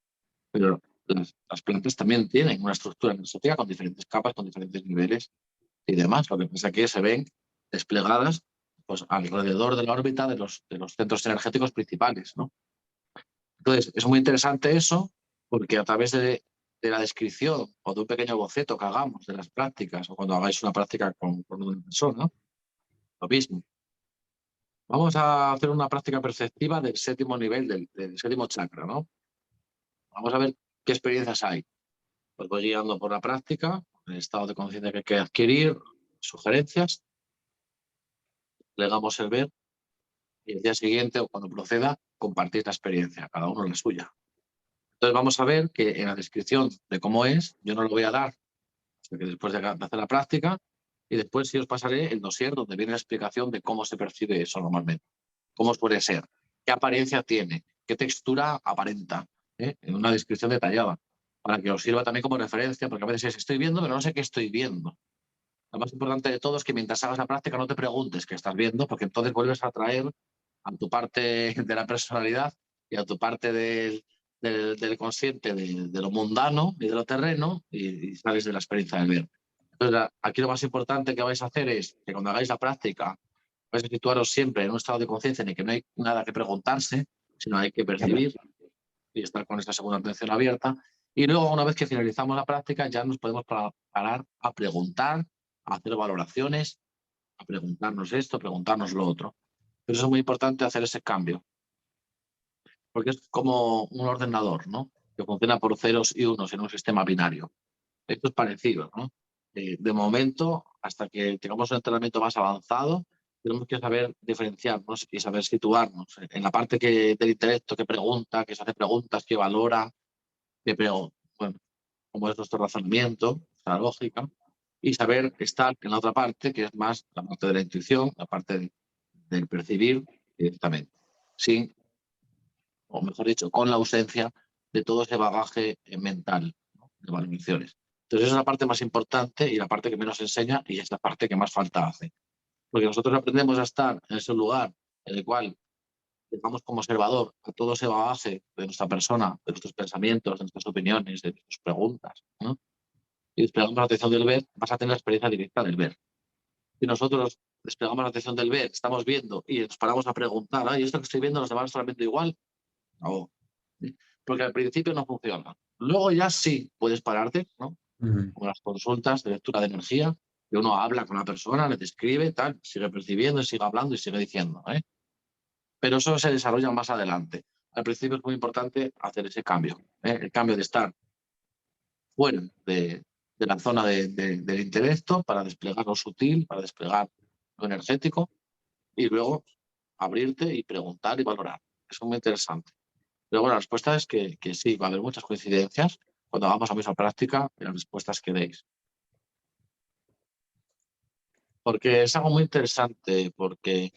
pero las plantas también tienen una estructura energética con diferentes capas, con diferentes niveles y demás. Lo que pasa es que se ven desplegadas pues, alrededor de la órbita de los centros energéticos principales, ¿no? Entonces, es muy interesante eso, porque a través de la descripción o de un pequeño boceto que hagamos de las prácticas, o cuando hagáis una práctica con una persona, lo mismo. Vamos a hacer una práctica perceptiva del séptimo nivel, del séptimo chakra, ¿no? Vamos a ver qué experiencias hay. Pues voy guiando por la práctica, el estado de conciencia que hay que adquirir, sugerencias, legamos el ver y el día siguiente o cuando proceda, compartís la experiencia, cada uno la suya. Entonces vamos a ver que en la descripción de cómo es, yo no lo voy a dar hasta que después de hacer la práctica y después sí os pasaré el dossier donde viene la explicación de cómo se percibe eso normalmente, cómo suele ser, qué apariencia tiene, qué textura aparenta, en una descripción detallada, para que os sirva también como referencia, porque a veces es estoy viendo, pero no sé qué estoy viendo. Lo más importante de todo es que mientras hagas la práctica no te preguntes qué estás viendo, porque entonces vuelves a traer a tu parte de la personalidad y a tu parte del consciente de lo mundano y de lo terreno y sales de la experiencia del ver. Entonces, aquí lo más importante que vais a hacer es que cuando hagáis la práctica vais a situaros siempre en un estado de conciencia en el que no hay nada que preguntarse, sino hay que percibir y estar con esta segunda atención abierta. Y luego, una vez que finalizamos la práctica, ya nos podemos parar a preguntar, a hacer valoraciones, a preguntarnos esto, a preguntarnos lo otro. Pero eso es muy importante hacer ese cambio, porque es como un ordenador, ¿no? Que funciona por ceros y unos en un sistema binario. Esto es parecido, ¿no? De momento, hasta que tengamos un entrenamiento más avanzado, tenemos que saber diferenciarnos y saber situarnos en la parte del intelecto que pregunta, que se hace preguntas, que valora, bueno, cómo es nuestro razonamiento, nuestra lógica. y saber estar en la otra parte, que es más la parte de la intuición, la parte del percibir directamente, sin, o mejor dicho, con la ausencia de todo ese bagaje mental, ¿no? De valoraciones. Entonces, esa es la parte más importante y la parte que menos enseña y es la parte que más falta hace. Porque nosotros aprendemos a estar en ese lugar en el cual dejamos como observador a todo ese bagaje de nuestra persona, de nuestros pensamientos, de nuestras opiniones, de nuestras preguntas, ¿no? Y desplegamos la atención del ver, vas a tener la experiencia directa del ver. Si nosotros desplegamos la atención del ver, estamos viendo y nos paramos a preguntar, ¿y esto que estoy viendo los demás están viendo igual? No. ¿Sí? Porque al principio no funciona. Luego ya sí puedes pararte, ¿no? Como las consultas de lectura de energía, que uno habla con la persona, le describe, tal, sigue percibiendo, sigue hablando y sigue diciendo, ¿eh? Pero eso se desarrolla más adelante. Al principio es muy importante hacer ese cambio, ¿eh? El cambio de estar fuera de la zona del intelecto para desplegar lo sutil, para desplegar lo energético y luego abrirte y preguntar y valorar. Eso es muy interesante. Pero bueno, la respuesta es que sí, va a haber muchas coincidencias cuando hagamos la misma práctica y las respuestas que deis. Porque es algo muy interesante, porque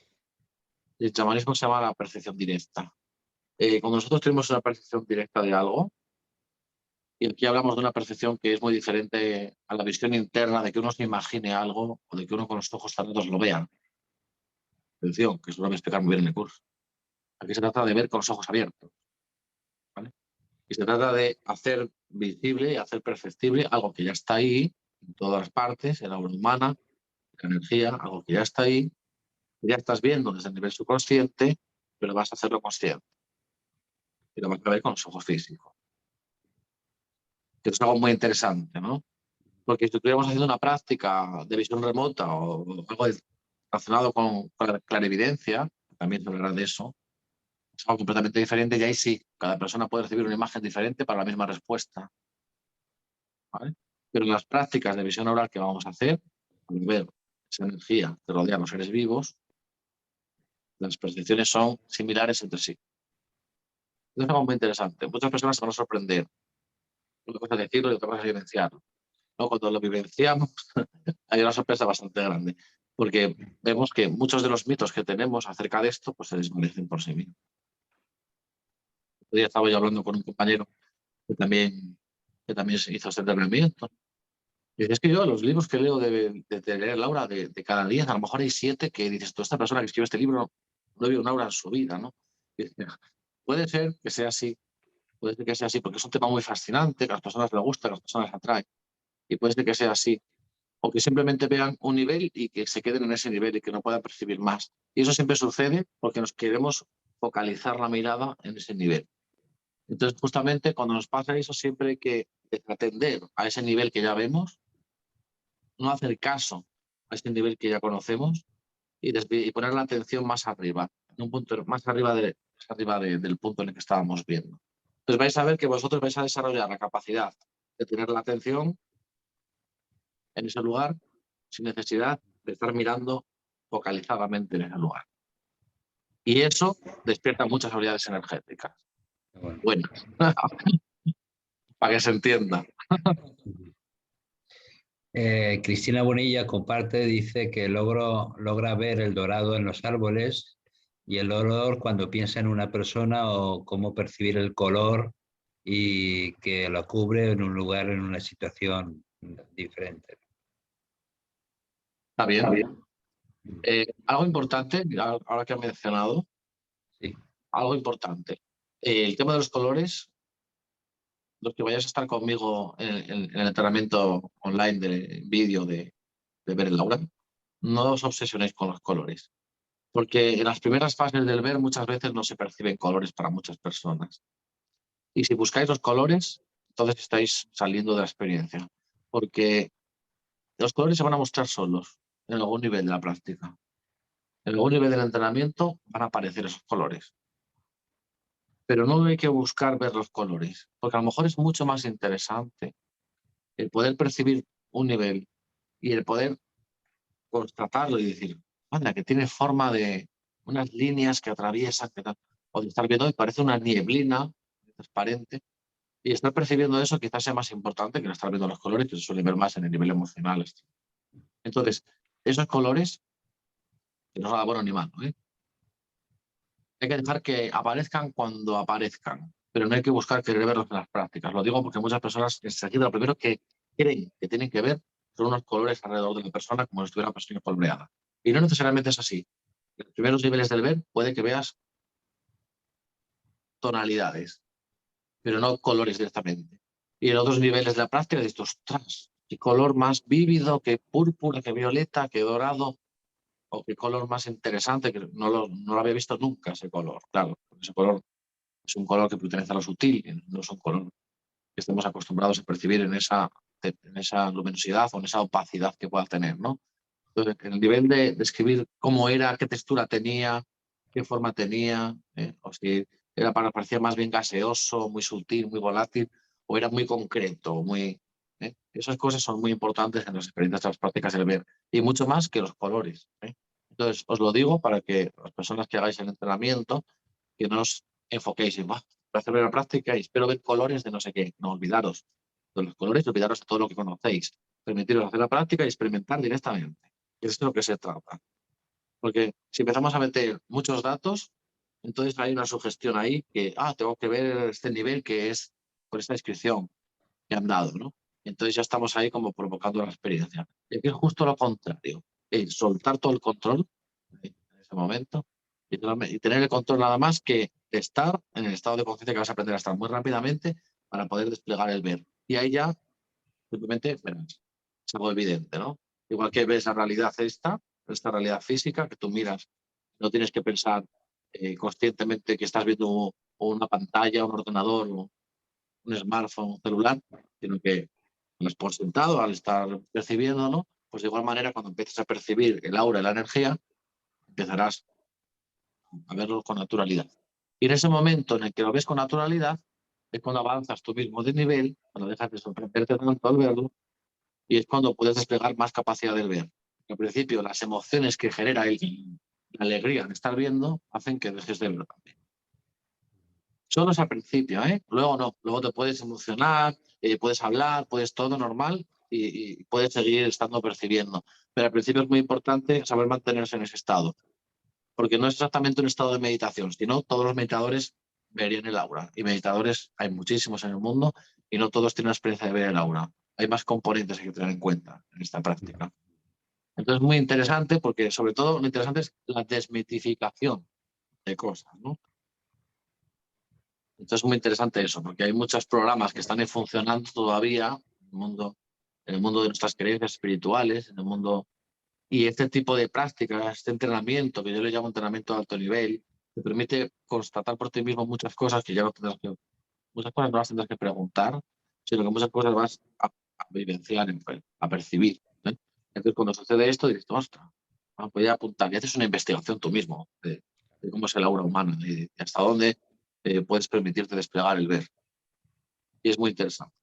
el chamanismo se llama la percepción directa. Cuando nosotros tenemos una percepción directa de algo, y aquí hablamos de una percepción que es muy diferente a la visión interna de que uno se imagine algo o de que uno con los ojos cerrados lo vea. Atención, que eso lo voy a explicar muy bien en el curso. Aquí se trata de ver con los ojos abiertos, ¿vale? Y se trata de hacer visible y hacer perceptible algo que ya está ahí, en todas las partes, en la obra humana, la energía, algo que ya está ahí, que ya estás viendo desde el nivel subconsciente, pero vas a hacerlo consciente. Y lo vas a ver con los ojos físicos. Que es algo muy interesante, ¿no? Porque si estuviéramos haciendo una práctica de visión remota o algo relacionado con la clarividencia, también se hablará de eso, es algo completamente diferente y ahí sí, cada persona puede recibir una imagen diferente para la misma respuesta, ¿vale? Pero las prácticas de visión oral que vamos a hacer, al ver esa energía que rodea a los seres vivos, las percepciones son similares entre sí. Es algo muy interesante. Muchas personas se van a sorprender. Una cosa es decirlo y otra cosa es vivenciarlo, ¿no? Cuando lo vivenciamos hay una sorpresa bastante grande, porque vemos que muchos de los mitos que tenemos acerca de esto pues se desvanecen por sí mismos. Otro día estaba yo hablando con un compañero que también se hizo este entrenamiento. Y dice, es que yo los libros que leo de leer Laura de cada día, a lo mejor hay 7 que dices, tú, esta persona que escribe este libro no vio un aura en su vida, ¿no? Y dice, puede ser que sea así, puede ser que sea así, porque es un tema muy fascinante, que a las personas les gusta, que a las personas les atrae, y puede ser que sea así. O que simplemente vean un nivel y que se queden en ese nivel y que no puedan percibir más. Y eso siempre sucede porque nos queremos focalizar la mirada en ese nivel. Entonces, justamente cuando nos pasa eso, siempre hay que atender a ese nivel que ya vemos, no hacer caso a ese nivel que ya conocemos y poner la atención más arriba, en un punto más arriba, del punto en el que estábamos viendo. Entonces vais a ver que vosotros vais a desarrollar la capacidad de tener la atención en ese lugar sin necesidad de estar mirando focalizadamente en ese lugar. Y eso despierta muchas habilidades energéticas. Bueno, para que se entienda. Cristina Bonilla comparte, dice que logra ver el dorado en los árboles y el olor cuando piensa en una persona o cómo percibir el color y que lo cubre en un lugar, en una situación diferente. Está bien. Algo importante, ahora que has mencionado, Sí. algo importante. El tema de los colores, los que vayáis a estar conmigo en el entrenamiento online de vídeo de ver el aura, no os obsesionéis con los colores. Porque en las primeras fases del ver muchas veces no se perciben colores para muchas personas. Y si buscáis los colores, entonces estáis saliendo de la experiencia. Porque los colores se van a mostrar solos en algún nivel de la práctica. En algún nivel del entrenamiento van a aparecer esos colores. Pero no hay que buscar ver los colores, porque a lo mejor es mucho más interesante el poder percibir un nivel y el poder constatarlo y decir, anda, que tiene forma de unas líneas que atraviesan, o de estar viendo y parece una nieblina transparente, Y estar percibiendo eso quizás sea más importante que no estar viendo los colores, que se suele ver más en el nivel emocional. Entonces, esos colores, que no es nada bueno ni malo, ¿eh? Hay que dejar que aparezcan cuando aparezcan, pero no hay que buscar querer verlos en las prácticas. Lo digo porque muchas personas enseguida lo primero que creen que tienen que ver son unos colores alrededor de la persona como si estuviera una persona coloreada. Y no necesariamente es así. En los primeros niveles del ver puede que veas tonalidades, pero no colores directamente. Y en otros niveles de la práctica dices, ostras, qué color más vívido, qué púrpura, qué violeta, qué dorado, o qué color más interesante, que no lo había visto nunca ese color. Claro, ese color es un color que pertenece a lo sutil, no es un color que estemos acostumbrados a percibir en esa luminosidad o en esa opacidad que pueda tener, ¿no? Entonces, el nivel de describir cómo era, qué textura tenía, qué forma tenía, o si parecía más bien gaseoso, muy sutil, muy volátil, o era muy concreto, esas cosas son muy importantes en las experiencias de las prácticas del ver, y mucho más que los colores, ¿eh? Entonces, os lo digo para que las personas que hagáis el entrenamiento, que no os enfoquéis en, voy a hacer una práctica y espero ver colores de no sé qué. No, olvidaros de los colores y olvidaros de todo lo que conocéis. Permitiros hacer la práctica y experimentar directamente. Eso es de lo que se trata. Porque si empezamos a meter muchos datos, entonces hay una sugestión ahí que, tengo que ver este nivel que es por esta descripción que han dado, ¿no? Entonces ya estamos ahí como provocando la experiencia. Y aquí es justo lo contrario, es soltar todo el control en ese momento y tener el control nada más que estar en el estado de conciencia que vas a aprender a estar muy rápidamente para poder desplegar el ver. Y ahí ya simplemente verás, es algo evidente, ¿no? Igual que ves la realidad esta realidad física que tú miras, no tienes que pensar conscientemente que estás viendo una pantalla, un ordenador, un smartphone, un celular, sino que por sentado al estar percibiéndolo, pues de igual manera cuando empieces a percibir el aura y la energía, empezarás a verlo con naturalidad. Y en ese momento en el que lo ves con naturalidad, es cuando avanzas tú mismo de nivel, cuando dejas de sorprenderte tanto al verlo, y es cuando puedes desplegar más capacidad del ver. Al principio, las emociones que genera la alegría de estar viendo hacen que dejes de verlo también. Solo es al principio, ¿eh? Luego no. Luego te puedes emocionar, puedes hablar, puedes todo normal y puedes seguir estando percibiendo. Pero al principio es muy importante saber mantenerse en ese estado, porque no es exactamente un estado de meditación, sino todos los meditadores verían el aura. Y meditadores hay muchísimos en el mundo y no todos tienen la experiencia de ver el aura. Hay más componentes que hay que tener en cuenta en esta práctica. Entonces, muy interesante porque, sobre todo, lo interesante es la desmitificación de cosas, ¿no? Entonces, es muy interesante eso, porque hay muchos programas que están funcionando todavía en el mundo de nuestras creencias espirituales, en el mundo. Y este tipo de prácticas, este entrenamiento, que yo le llamo entrenamiento de alto nivel, te permite constatar por ti mismo muchas cosas que ya no tendrás que, muchas cosas no las tendrás que preguntar, sino que muchas cosas vas a vivenciar, a percibir, ¿eh? Entonces, cuando sucede esto, dices, ostras, voy a apuntar y haces una investigación tú mismo de cómo es el aura humana y de hasta dónde puedes permitirte desplegar el ver. Y es muy interesante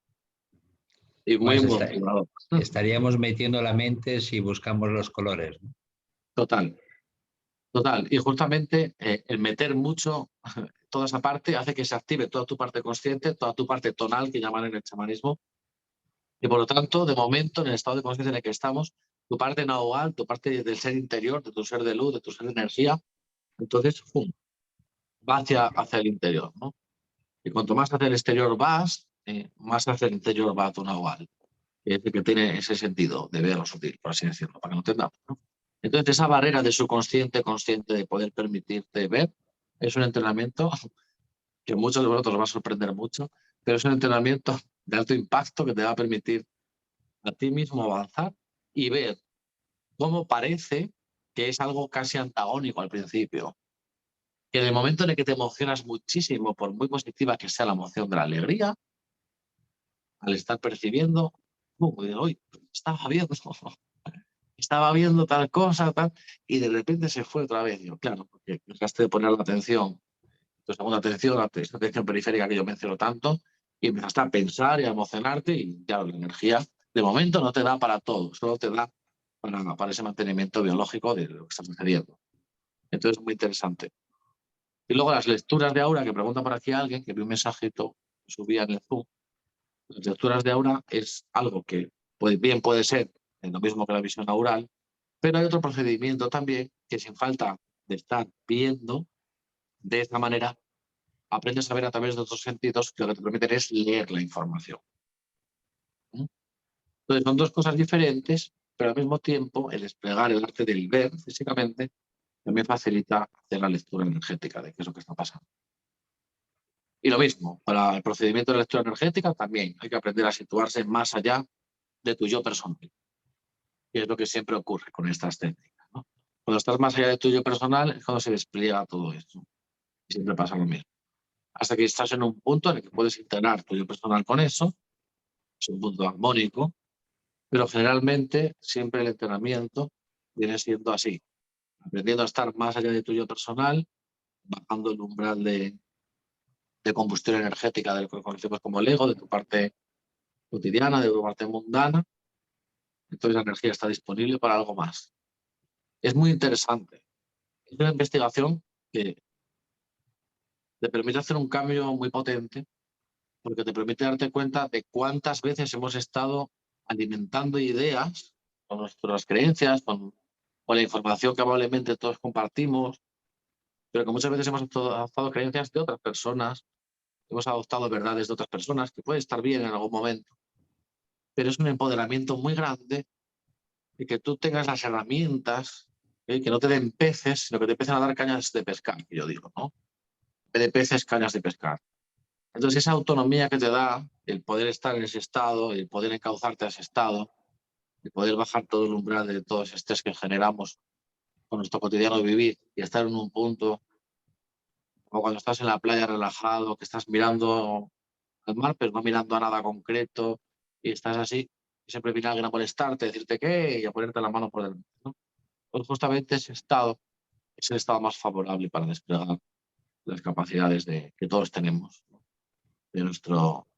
y muy Más motivador. estaríamos metiendo la mente si buscamos los colores, ¿no? Total. Total, y justamente el meter mucho toda esa parte hace que se active toda tu parte consciente, toda tu parte tonal, que llaman en el chamanismo, y por lo tanto, de momento, en el estado de conciencia en el que estamos, tu parte nahual, tu parte del ser interior, de tu ser de luz, de tu ser de energía, entonces ¡pum!, va hacia el interior, ¿no? Y cuanto más hacia el exterior vas, más hacia el interior va tu nahual, que es el que tiene ese sentido de ver lo sutil, por así decirlo, para que no entendamos, ¿no? Entonces, esa barrera de subconsciente, consciente, de poder permitirte ver, es un entrenamiento que a muchos de vosotros os va a sorprender mucho, pero es un entrenamiento de alto impacto que te va a permitir a ti mismo avanzar y ver cómo parece que es algo casi antagónico al principio. Que en el momento en el que te emocionas muchísimo, por muy positiva que sea la emoción de la alegría, al estar percibiendo, hoy estaba viendo tal cosa, tal, y de repente se fue otra vez. Yo, claro, porque dejaste de poner la atención, tu segunda atención, la atención periférica que yo menciono tanto, y empezaste a pensar y a emocionarte, y claro, la energía de momento no te da para todo, solo te da para ese mantenimiento biológico de lo que está sucediendo. Entonces, muy interesante. Y luego las lecturas de aura, que pregunta por aquí alguien, que vi un mensajito, subía en el Zoom, las lecturas de aura es algo que bien puede ser lo mismo que la visión aural, pero hay otro procedimiento también que sin falta de estar viendo, de esta manera aprendes a ver a través de otros sentidos que lo que te permiten es leer la información. Entonces son dos cosas diferentes, pero al mismo tiempo el desplegar el arte del ver físicamente también facilita hacer la lectura energética de qué es lo que está pasando. Y lo mismo, para el procedimiento de lectura energética también hay que aprender a situarse más allá de tu yo personal. Y es lo que siempre ocurre con estas técnicas, ¿no? Cuando estás más allá de tu yo personal es cuando se despliega todo esto. Y siempre pasa lo mismo. Hasta que estás en un punto en el que puedes integrar tu yo personal con eso, es un punto armónico, pero generalmente siempre el entrenamiento viene siendo así, aprendiendo a estar más allá de tu yo personal, bajando el umbral de combustión energética de lo que conocemos como el ego, de tu parte cotidiana, de tu parte mundana. Entonces la energía está disponible para algo más. Es muy interesante. Es una investigación que te permite hacer un cambio muy potente porque te permite darte cuenta de cuántas veces hemos estado alimentando ideas con nuestras creencias, con la información que amablemente todos compartimos, pero que muchas veces hemos adoptado creencias de otras personas, hemos adoptado verdades de otras personas, que puede estar bien en algún momento, pero es un empoderamiento muy grande y que tú tengas las herramientas, que no te den peces, sino que te empiecen a dar cañas de pescar, que yo digo, ¿no? En vez de peces, cañas de pescar. Entonces, esa autonomía que te da el poder estar en ese estado, el poder encauzarte a ese estado, el poder bajar todo el umbral de todo ese estrés que generamos con nuestro cotidiano vivir y estar en un punto, como cuando estás en la playa relajado, que estás mirando al mar, pero no mirando a nada concreto, y estás así, y siempre viene alguien a molestarte, a decirte qué, y a ponerte la mano por delante, ¿no? Pues justamente ese estado es el estado más favorable para desplegar las capacidades que todos tenemos, ¿no? De nuestro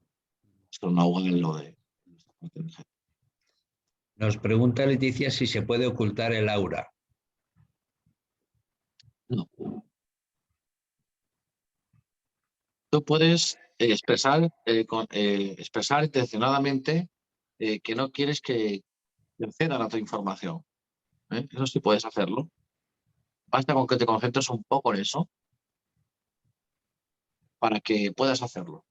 know-how o de nuestra parte energética. Nos pregunta Leticia si se puede ocultar el aura. No. Tú puedes expresar intencionadamente que no quieres que accedan a tu información. Eso sí puedes hacerlo. Basta con que te concentres un poco en eso para que puedas hacerlo.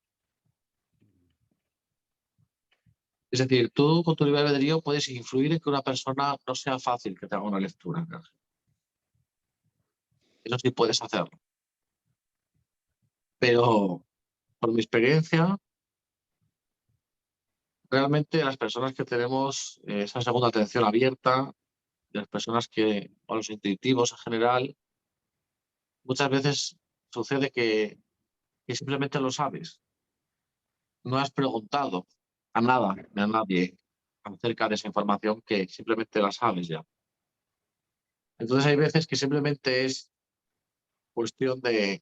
Es decir, tú con tu libre albedrío puedes influir en que una persona no sea fácil que te haga una lectura. Eso sí puedes hacerlo. Pero por mi experiencia, realmente las personas que tenemos esa segunda atención abierta, las personas o los intuitivos en general, muchas veces sucede que simplemente lo sabes. No has preguntado a nada ni a nadie acerca de esa información que simplemente la sabes ya. Entonces hay veces que simplemente es cuestión de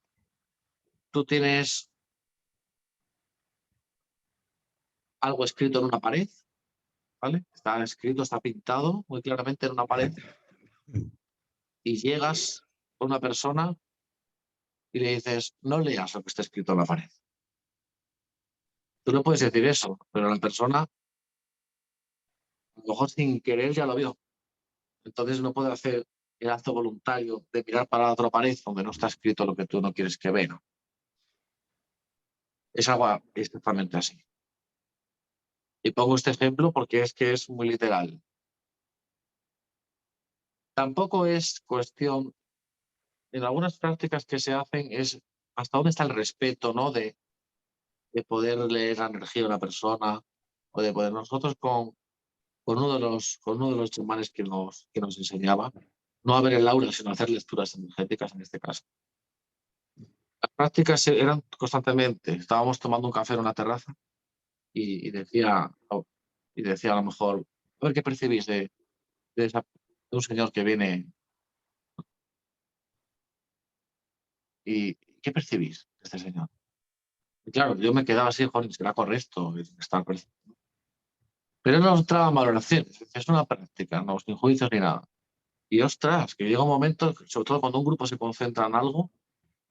tú tienes algo escrito en una pared, ¿vale? Está escrito, está pintado muy claramente en una pared y llegas a una persona y le dices, no leas lo que está escrito en la pared. Tú no puedes decir eso, pero la persona, a lo mejor sin querer, ya lo vio. Entonces no puede hacer el acto voluntario de mirar para la otra pared donde no está escrito lo que tú no quieres que vea. Es algo exactamente así. Y pongo este ejemplo porque es que es muy literal. Tampoco es cuestión, en algunas prácticas que se hacen, es hasta dónde está el respeto, ¿no? De poder leer la energía de una persona o de poder nosotros con uno de los chamanes que nos enseñaba, no a ver el aura, sino a hacer lecturas energéticas en este caso. Las prácticas eran constantemente, estábamos tomando un café en una terraza y decía a lo mejor, a ver qué percibís de un señor que viene y ¿qué percibís de este señor? Y claro, yo me quedaba así, joder, será correcto, está correcto. Pero no entraba en valoraciones, es una práctica, no sin juicios ni nada. Y ostras, que llega un momento, sobre todo cuando un grupo se concentra en algo,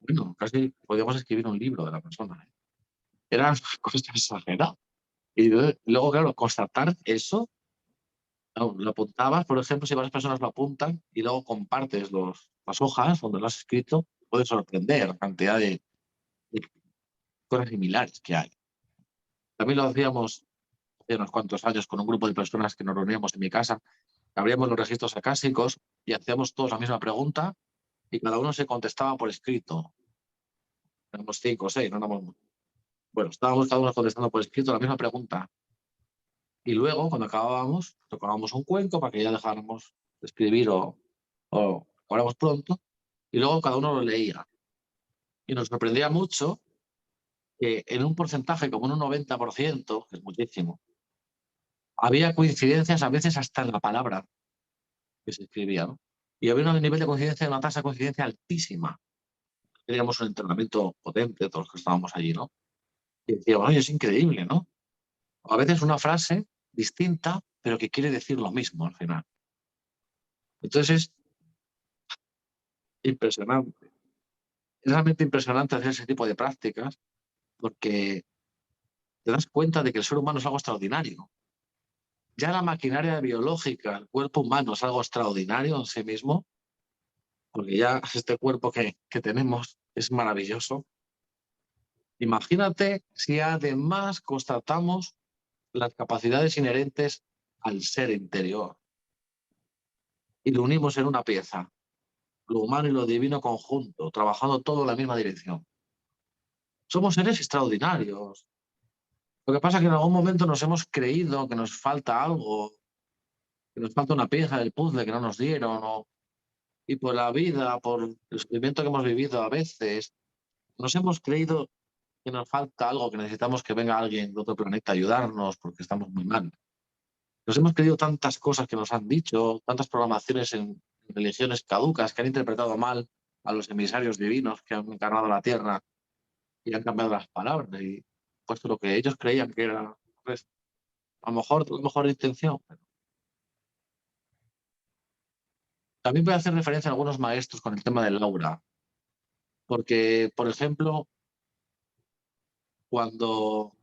bueno, casi podríamos escribir un libro de la persona, ¿eh? Era una cosa exagerada. Y luego, claro, constatar eso, claro, lo apuntabas, por ejemplo, si varias personas lo apuntan y luego compartes las hojas donde lo has escrito, puede sorprender la cantidad de cosas similares que hay. También lo hacíamos hace unos cuantos años con un grupo de personas que nos reuníamos en mi casa, abríamos los registros acásicos y hacíamos todos la misma pregunta y cada uno se contestaba por escrito. Éramos 5 o 6, no éramos muchos. Bueno, estábamos cada uno contestando por escrito la misma pregunta. Y luego, cuando acabábamos, tocábamos un cuenco para que ya dejáramos de escribir o acabáramos pronto, y luego cada uno lo leía. Y nos sorprendía mucho que en un porcentaje como en un 90%, que es muchísimo, había coincidencias a veces hasta en la palabra que se escribía, ¿no? Y había un nivel de coincidencia, una tasa de coincidencia altísima. Teníamos un entrenamiento potente, todos los que estábamos allí, ¿no? Y decíamos, oye, es increíble, ¿no? A veces una frase distinta, pero que quiere decir lo mismo al final. Entonces es impresionante. Es realmente impresionante hacer ese tipo de prácticas porque te das cuenta de que el ser humano es algo extraordinario. Ya la maquinaria biológica, el cuerpo humano es algo extraordinario en sí mismo, porque ya este cuerpo que tenemos es maravilloso. Imagínate si además constatamos las capacidades inherentes al ser interior y lo unimos en una pieza, lo humano y lo divino conjunto, trabajando todo en la misma dirección. Somos seres extraordinarios. Lo que pasa es que en algún momento nos hemos creído que nos falta algo, que nos falta una pieza del puzzle que no nos dieron, y por la vida, por el sufrimiento que hemos vivido a veces, nos hemos creído que nos falta algo, que necesitamos que venga alguien de otro planeta a ayudarnos porque estamos muy mal. Nos hemos creído tantas cosas que nos han dicho, tantas programaciones en religiones caducas que han interpretado mal a los emisarios divinos que han encarnado la Tierra y han cambiado las palabras y puesto lo que ellos creían que era, pues, a lo mejor la mejor intención. También voy a hacer referencia a algunos maestros con el tema del aura, porque, por ejemplo, cuando,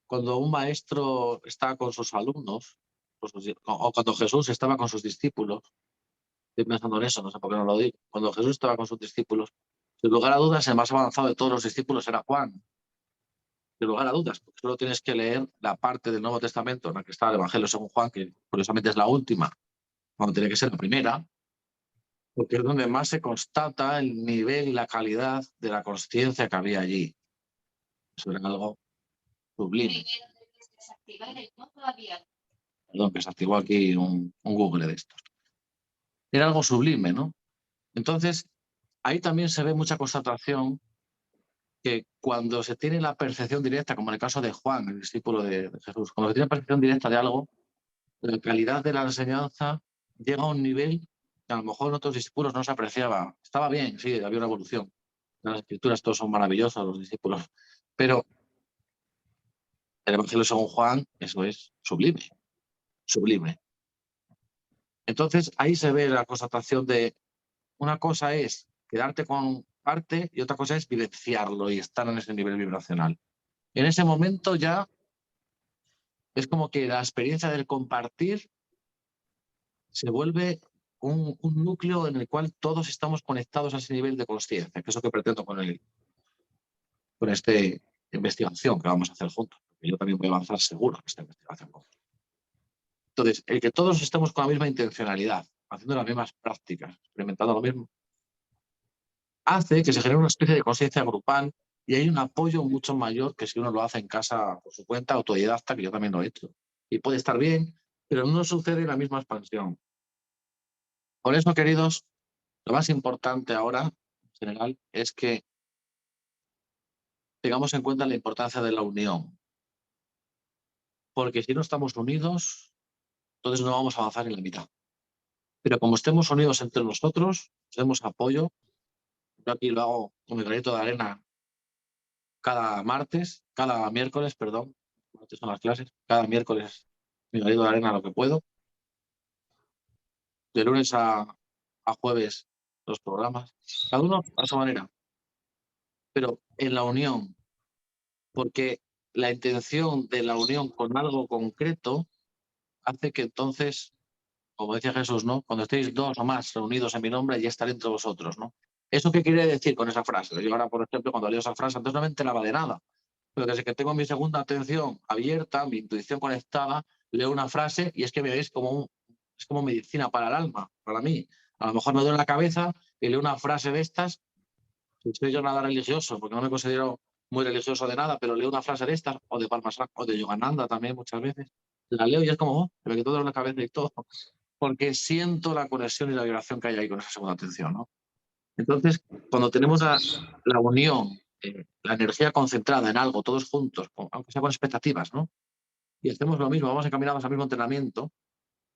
cuando un maestro está con sus alumnos, o cuando Jesús estaba con sus discípulos, estoy pensando en eso, no sé por qué no lo digo, cuando Jesús estaba con sus discípulos, sin lugar a dudas, el más avanzado de todos los discípulos era Juan, sin lugar a dudas, porque solo tienes que leer la parte del Nuevo Testamento en la que está el Evangelio según Juan, que curiosamente es la última, cuando tiene que ser la primera, porque es donde más se constata el nivel y la calidad de la consciencia que había allí. Eso era algo sublime. Perdón, que se activó aquí un Google de estos. Era algo sublime, ¿no? Entonces, ahí también se ve mucha constatación que cuando se tiene la percepción directa, como en el caso de Juan, el discípulo de Jesús, cuando se tiene percepción directa de algo, la calidad de la enseñanza llega a un nivel que a lo mejor en otros discípulos no se apreciaba. Estaba bien, sí, había una evolución. Las escrituras todos son maravillosos, los discípulos, pero el Evangelio según Juan, eso es sublime, sublime. Entonces ahí se ve la constatación de una cosa es quedarte con parte y otra cosa es vivenciarlo y estar en ese nivel vibracional. En ese momento ya es como que la experiencia del compartir se vuelve un núcleo en el cual todos estamos conectados a ese nivel de conciencia, que es lo que pretendo con esta investigación que vamos a hacer juntos. Porque yo también voy a avanzar seguro en esta investigación. Entonces, el que todos estemos con la misma intencionalidad, haciendo las mismas prácticas, experimentando lo mismo, hace que se genere una especie de conciencia grupal y hay un apoyo mucho mayor que si uno lo hace en casa por su cuenta, autodidacta, que yo también lo he hecho. Y puede estar bien, pero no sucede la misma expansión. Por eso, queridos, lo más importante ahora, en general, es que tengamos en cuenta la importancia de la unión. Porque si no estamos unidos, entonces no vamos a avanzar en la mitad. Pero como estemos unidos entre nosotros, tenemos apoyo. Yo aquí lo hago con mi granito de arena cada miércoles, perdón, martes son las clases, cada miércoles mi granito de arena lo que puedo. De lunes a jueves los programas, cada uno a su manera, pero en la unión. porque la intención de la unión con algo concreto hace que entonces, como decía Jesús, ¿no? Cuando estéis dos o más reunidos en mi nombre, ya estaré entre vosotros, ¿no? ¿Eso qué quiere decir con esa frase? Yo ahora, por ejemplo, cuando leo esa frase, antes no me enteraba de nada, pero desde que tengo mi segunda atención abierta, mi intuición conectada, leo una frase y es que me veis es como medicina para el alma, para mí. A lo mejor me duele la cabeza y leo una frase de estas. No soy yo nada religioso, porque no me considero muy religioso de nada, pero leo una frase de estas, o de Parmashank, o de Yogananda también muchas veces. La leo y es como, me quito de la cabeza y todo, porque siento la conexión y la vibración que hay ahí con esa segunda atención, ¿no? Entonces, cuando tenemos la unión, la energía concentrada en algo, todos juntos, aunque sea con expectativas, ¿no? Y hacemos lo mismo, vamos encaminados al mismo entrenamiento,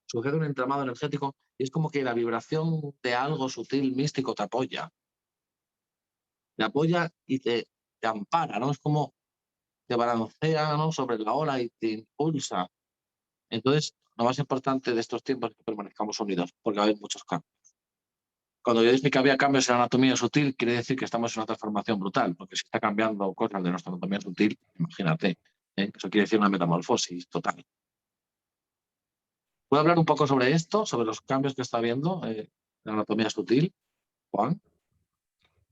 sucede un entramado energético y es como que la vibración de algo sutil, místico, te apoya y te ampara, ¿no? Es como te balancea, ¿no? Sobre la ola y te impulsa. Entonces, lo más importante de estos tiempos es que permanezcamos unidos, porque va a haber muchos cambios. Cuando yo dije que había cambios en la anatomía sutil, quiere decir que estamos en una transformación brutal, porque si está cambiando cosas de nuestra anatomía sutil, imagínate, ¿eh? Eso quiere decir una metamorfosis total. ¿Puedo hablar un poco sobre esto, sobre los cambios que está habiendo en la anatomía sutil, Juan?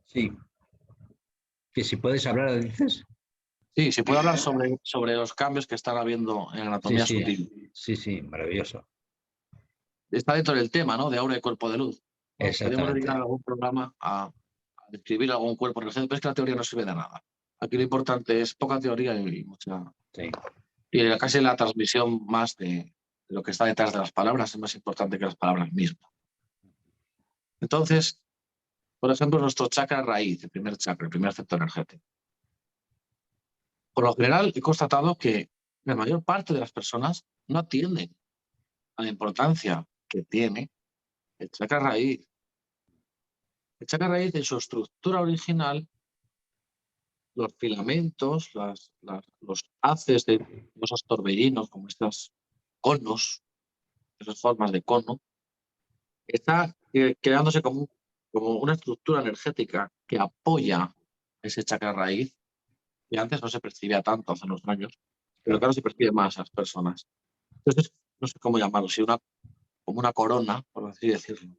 Sí, que si puedes hablar, dices. Sí, sí puedo hablar sobre los cambios que están habiendo en la Sí, anatomía sí, sutil. sí, sí, maravilloso. Está dentro del tema, ¿no? De aura y cuerpo de luz, ¿no? Podríamos dedicar Exactamente. algún programa a describir algún cuerpo energético, pero es que la teoría no sirve de nada. Aquí lo importante es poca teoría y mucha. Sí. Y casi la transmisión más de lo que está detrás de las palabras es más importante que las palabras mismas. Entonces, por ejemplo, nuestro chakra raíz, el primer chakra, el primer centro energético. Por lo general, he constatado que la mayor parte de las personas no atienden a la importancia que tiene el chakra raíz. El chakra raíz, en su estructura original, los filamentos, los haces de esos torbellinos, como estos conos, esas formas de cono, está creándose como una estructura energética que apoya ese chakra raíz, que antes no se percibía tanto hace unos años, pero que ahora se percibe más a las personas. Entonces, no sé cómo llamarlo, si como una corona, por así decirlo,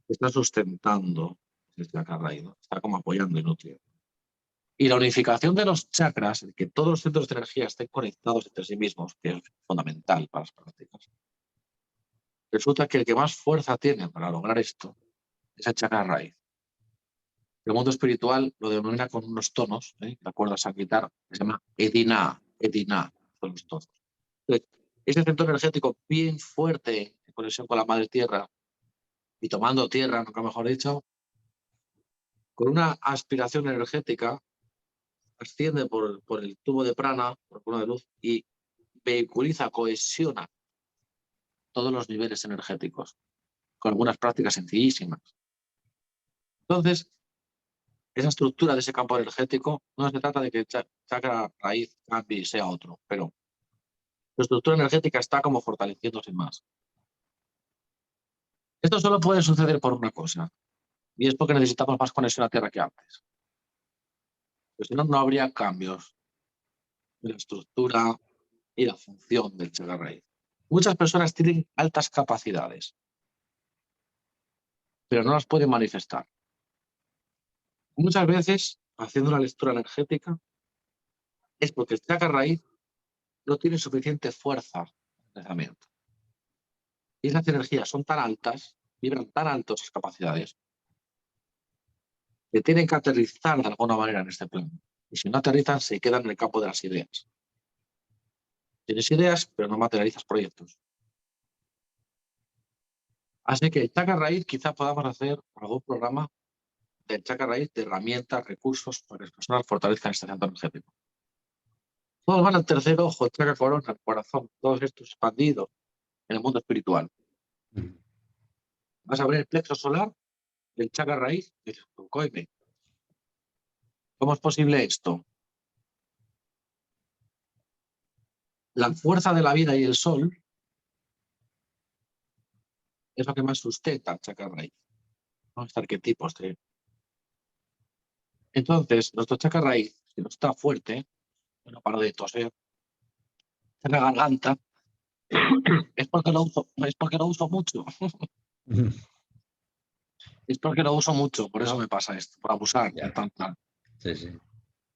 que está sustentando ese chakra raíz, ¿no? Está como apoyando y nutriendo. Y la unificación de los chakras, el que todos los centros de energía estén conectados entre sí mismos, que es fundamental para las prácticas. Resulta que el que más fuerza tiene para lograr esto es el chakra raíz. El mundo espiritual lo denomina con unos tonos, de acuerdo a Sanguitar, que se llama Edina, Edina, son los tonos. Entonces, ese centro energético bien fuerte, en conexión con la madre tierra, y tomando tierra, nunca mejor dicho, con una aspiración energética, asciende por el tubo de prana, por el cono de luz, y vehiculiza, cohesiona todos los niveles energéticos, con algunas prácticas sencillísimas. Entonces, esa estructura de ese campo energético no se trata de que el chakra raíz cambie y sea otro, pero su estructura energética está como fortaleciéndose más. Esto solo puede suceder por una cosa, y es porque necesitamos más conexión a tierra que antes. Pues si no, no habría cambios en la estructura y la función del chakra raíz. Muchas personas tienen altas capacidades, pero no las pueden manifestar. Muchas veces, haciendo una lectura energética, es porque el chakra raíz no tiene suficiente fuerza de pensamiento. Y esas energías son tan altas, vibran tan alto esas capacidades, que tienen que aterrizar de alguna manera en este plano. Y si no aterrizan, se quedan en el campo de las ideas. Tienes ideas, pero no materializas proyectos. Así que el chakra raíz quizá podamos hacer algún programa del chakra raíz de herramientas, recursos para que las personas fortalezcan este centro energético. Todos van al tercer ojo, el chakra corona, el corazón, todos estos expandidos en el mundo espiritual. Vas a ver el plexo solar, el chakra raíz, y dices, coime, ¿cómo es posible esto? La fuerza de la vida y el sol es lo que más sustenta el chakra raíz, ¿no? Este arquetipos. Entonces, nuestro chakra raíz, si no está fuerte, no paro de toser, en la garganta, es porque lo uso mucho. Es porque lo uso mucho, por eso me pasa esto, por abusar. Ya, sí, sí.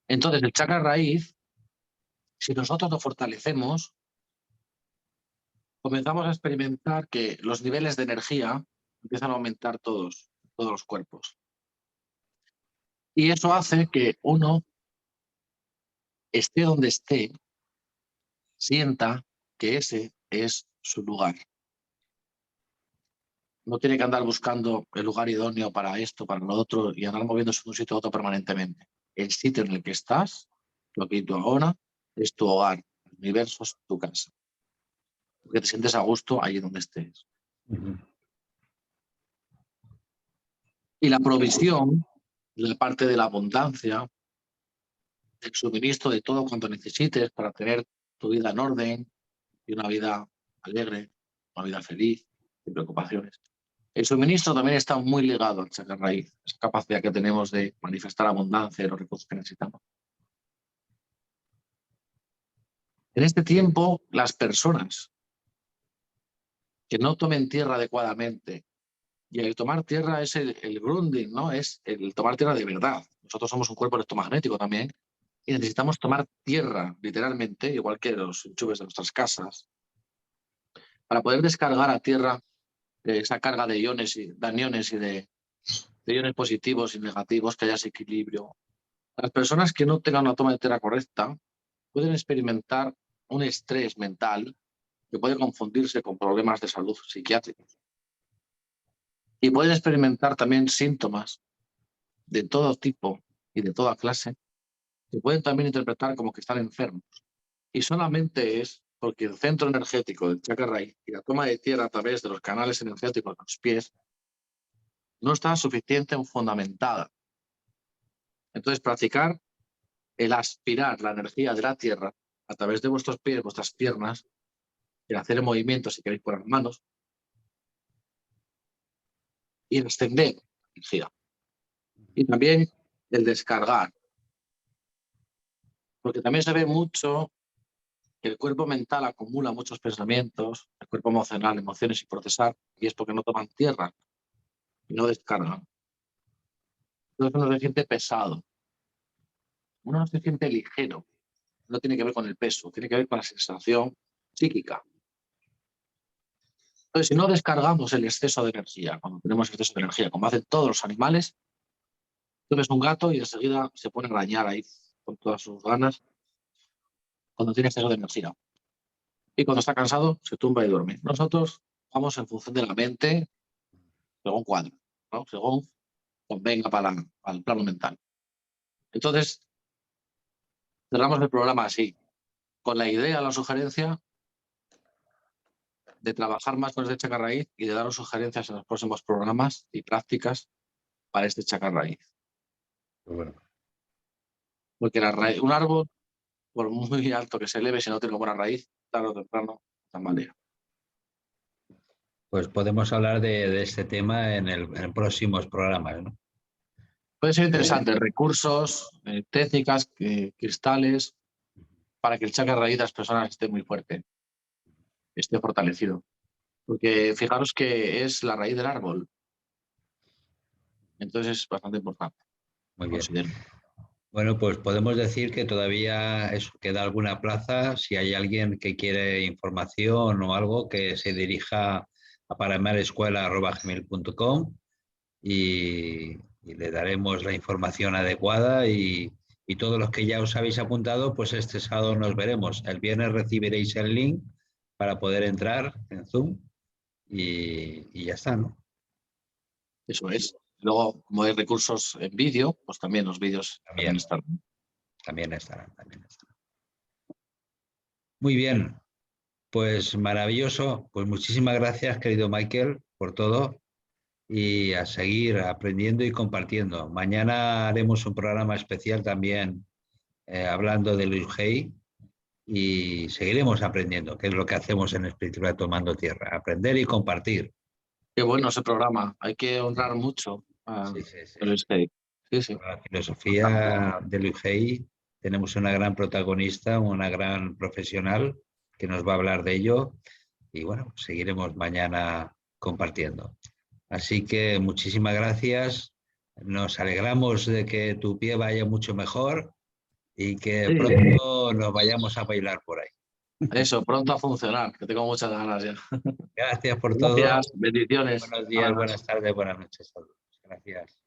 Entonces, el chakra raíz, si nosotros lo fortalecemos, comenzamos a experimentar que los niveles de energía empiezan a aumentar todos los cuerpos. Y eso hace que uno, esté donde esté, sienta que ese es su lugar. No tiene que andar buscando el lugar idóneo para esto, para lo otro, y andar moviéndose de un sitio a otro permanentemente. El sitio en el que estás, lo que tú ahora, es tu hogar. El universo es tu casa. Porque te sientes a gusto allí donde estés. Y la provisión, la parte de la abundancia, el suministro de todo cuanto necesites para tener tu vida en orden y una vida alegre, una vida feliz, sin preocupaciones. El suministro también está muy ligado al chakra raíz, esa capacidad que tenemos de manifestar abundancia de los recursos que necesitamos. En este tiempo, las personas que no tomen tierra adecuadamente, y el tomar tierra es el grounding, ¿no? Es el tomar tierra de verdad. Nosotros somos un cuerpo electromagnético también y necesitamos tomar tierra, literalmente, igual que los enchufes de nuestras casas, para poder descargar a tierra esa carga de iones y de aniones y de iones positivos y negativos, que haya ese equilibrio. Las personas que no tengan una toma de tierra correcta pueden experimentar un estrés mental que puede confundirse con problemas de salud psiquiátricos. Y pueden experimentar también síntomas de todo tipo y de toda clase que pueden también interpretar como que están enfermos. Y solamente es porque el centro energético del chakra raíz y la toma de tierra a través de los canales energéticos de los pies no está suficientemente fundamentada. Entonces, practicar el aspirar la energía de la tierra a través de vuestros pies, vuestras piernas, el hacer movimientos, si queréis, por las manos, y extender la energía. Y también el descargar. Porque también se ve mucho que el cuerpo mental acumula muchos pensamientos, el cuerpo emocional, emociones y procesar, y es porque no toman tierra y no descargan. Entonces uno se siente pesado, uno no se siente ligero. No tiene que ver con el peso, tiene que ver con la sensación psíquica. Entonces, si no descargamos el exceso de energía, cuando tenemos exceso de energía, como hacen todos los animales, tú ves un gato y enseguida se pone a arañar ahí con todas sus ganas cuando tiene exceso de energía. Y cuando está cansado, se tumba y duerme. Nosotros vamos en función de la mente, según cuadro, ¿no? Según convenga para el plano mental. Entonces, cerramos el programa así, con la idea, la sugerencia de trabajar más con este chakra raíz y de daros sugerencias en los próximos programas y prácticas para este chakra raíz. Bueno. Porque un árbol, por muy alto que se eleve, si no tiene buena raíz, tarde o temprano tambalea. Pues podemos hablar de este tema en próximos programas, ¿no? Puede ser interesante, recursos, técnicas, cristales, para que el chakra raíz de las personas esté muy fuerte, esté fortalecido. Porque fijaros que es la raíz del árbol. Entonces es bastante importante. Muy bien. Considero. Bueno, pues podemos decir que todavía queda alguna plaza. Si hay alguien que quiere información o algo, que se dirija a paramerescuela@gmail.com y le daremos la información adecuada y todos los que ya os habéis apuntado, pues este sábado nos veremos. El viernes recibiréis el link para poder entrar en Zoom y ya está, ¿no? Eso es. Luego, como hay recursos en vídeo, pues también los vídeos también están. También estarán. Muy bien, pues maravilloso. Pues muchísimas gracias, querido Michael, por todo y a seguir aprendiendo y compartiendo. Mañana haremos un programa especial también hablando de Luis Hay y seguiremos aprendiendo, que es lo que hacemos en Espiritualidad Tomando Tierra, aprender y compartir. Qué bueno ese programa. Hay que honrar mucho a Sí. Luis Hay. Sí. La filosofía de Luis Hay tenemos una gran protagonista, una gran profesional que nos va a hablar de ello y bueno, seguiremos mañana compartiendo. Así que muchísimas gracias. Nos alegramos de que tu pie vaya mucho mejor y que Sí, pronto nos vayamos a bailar por ahí. eso, pronto a funcionar, que tengo muchas ganas ya. Gracias por todo. Gracias, bendiciones. Buenos días, Buenas noches. buenas tardes, buenas noches. Saludos. Gracias.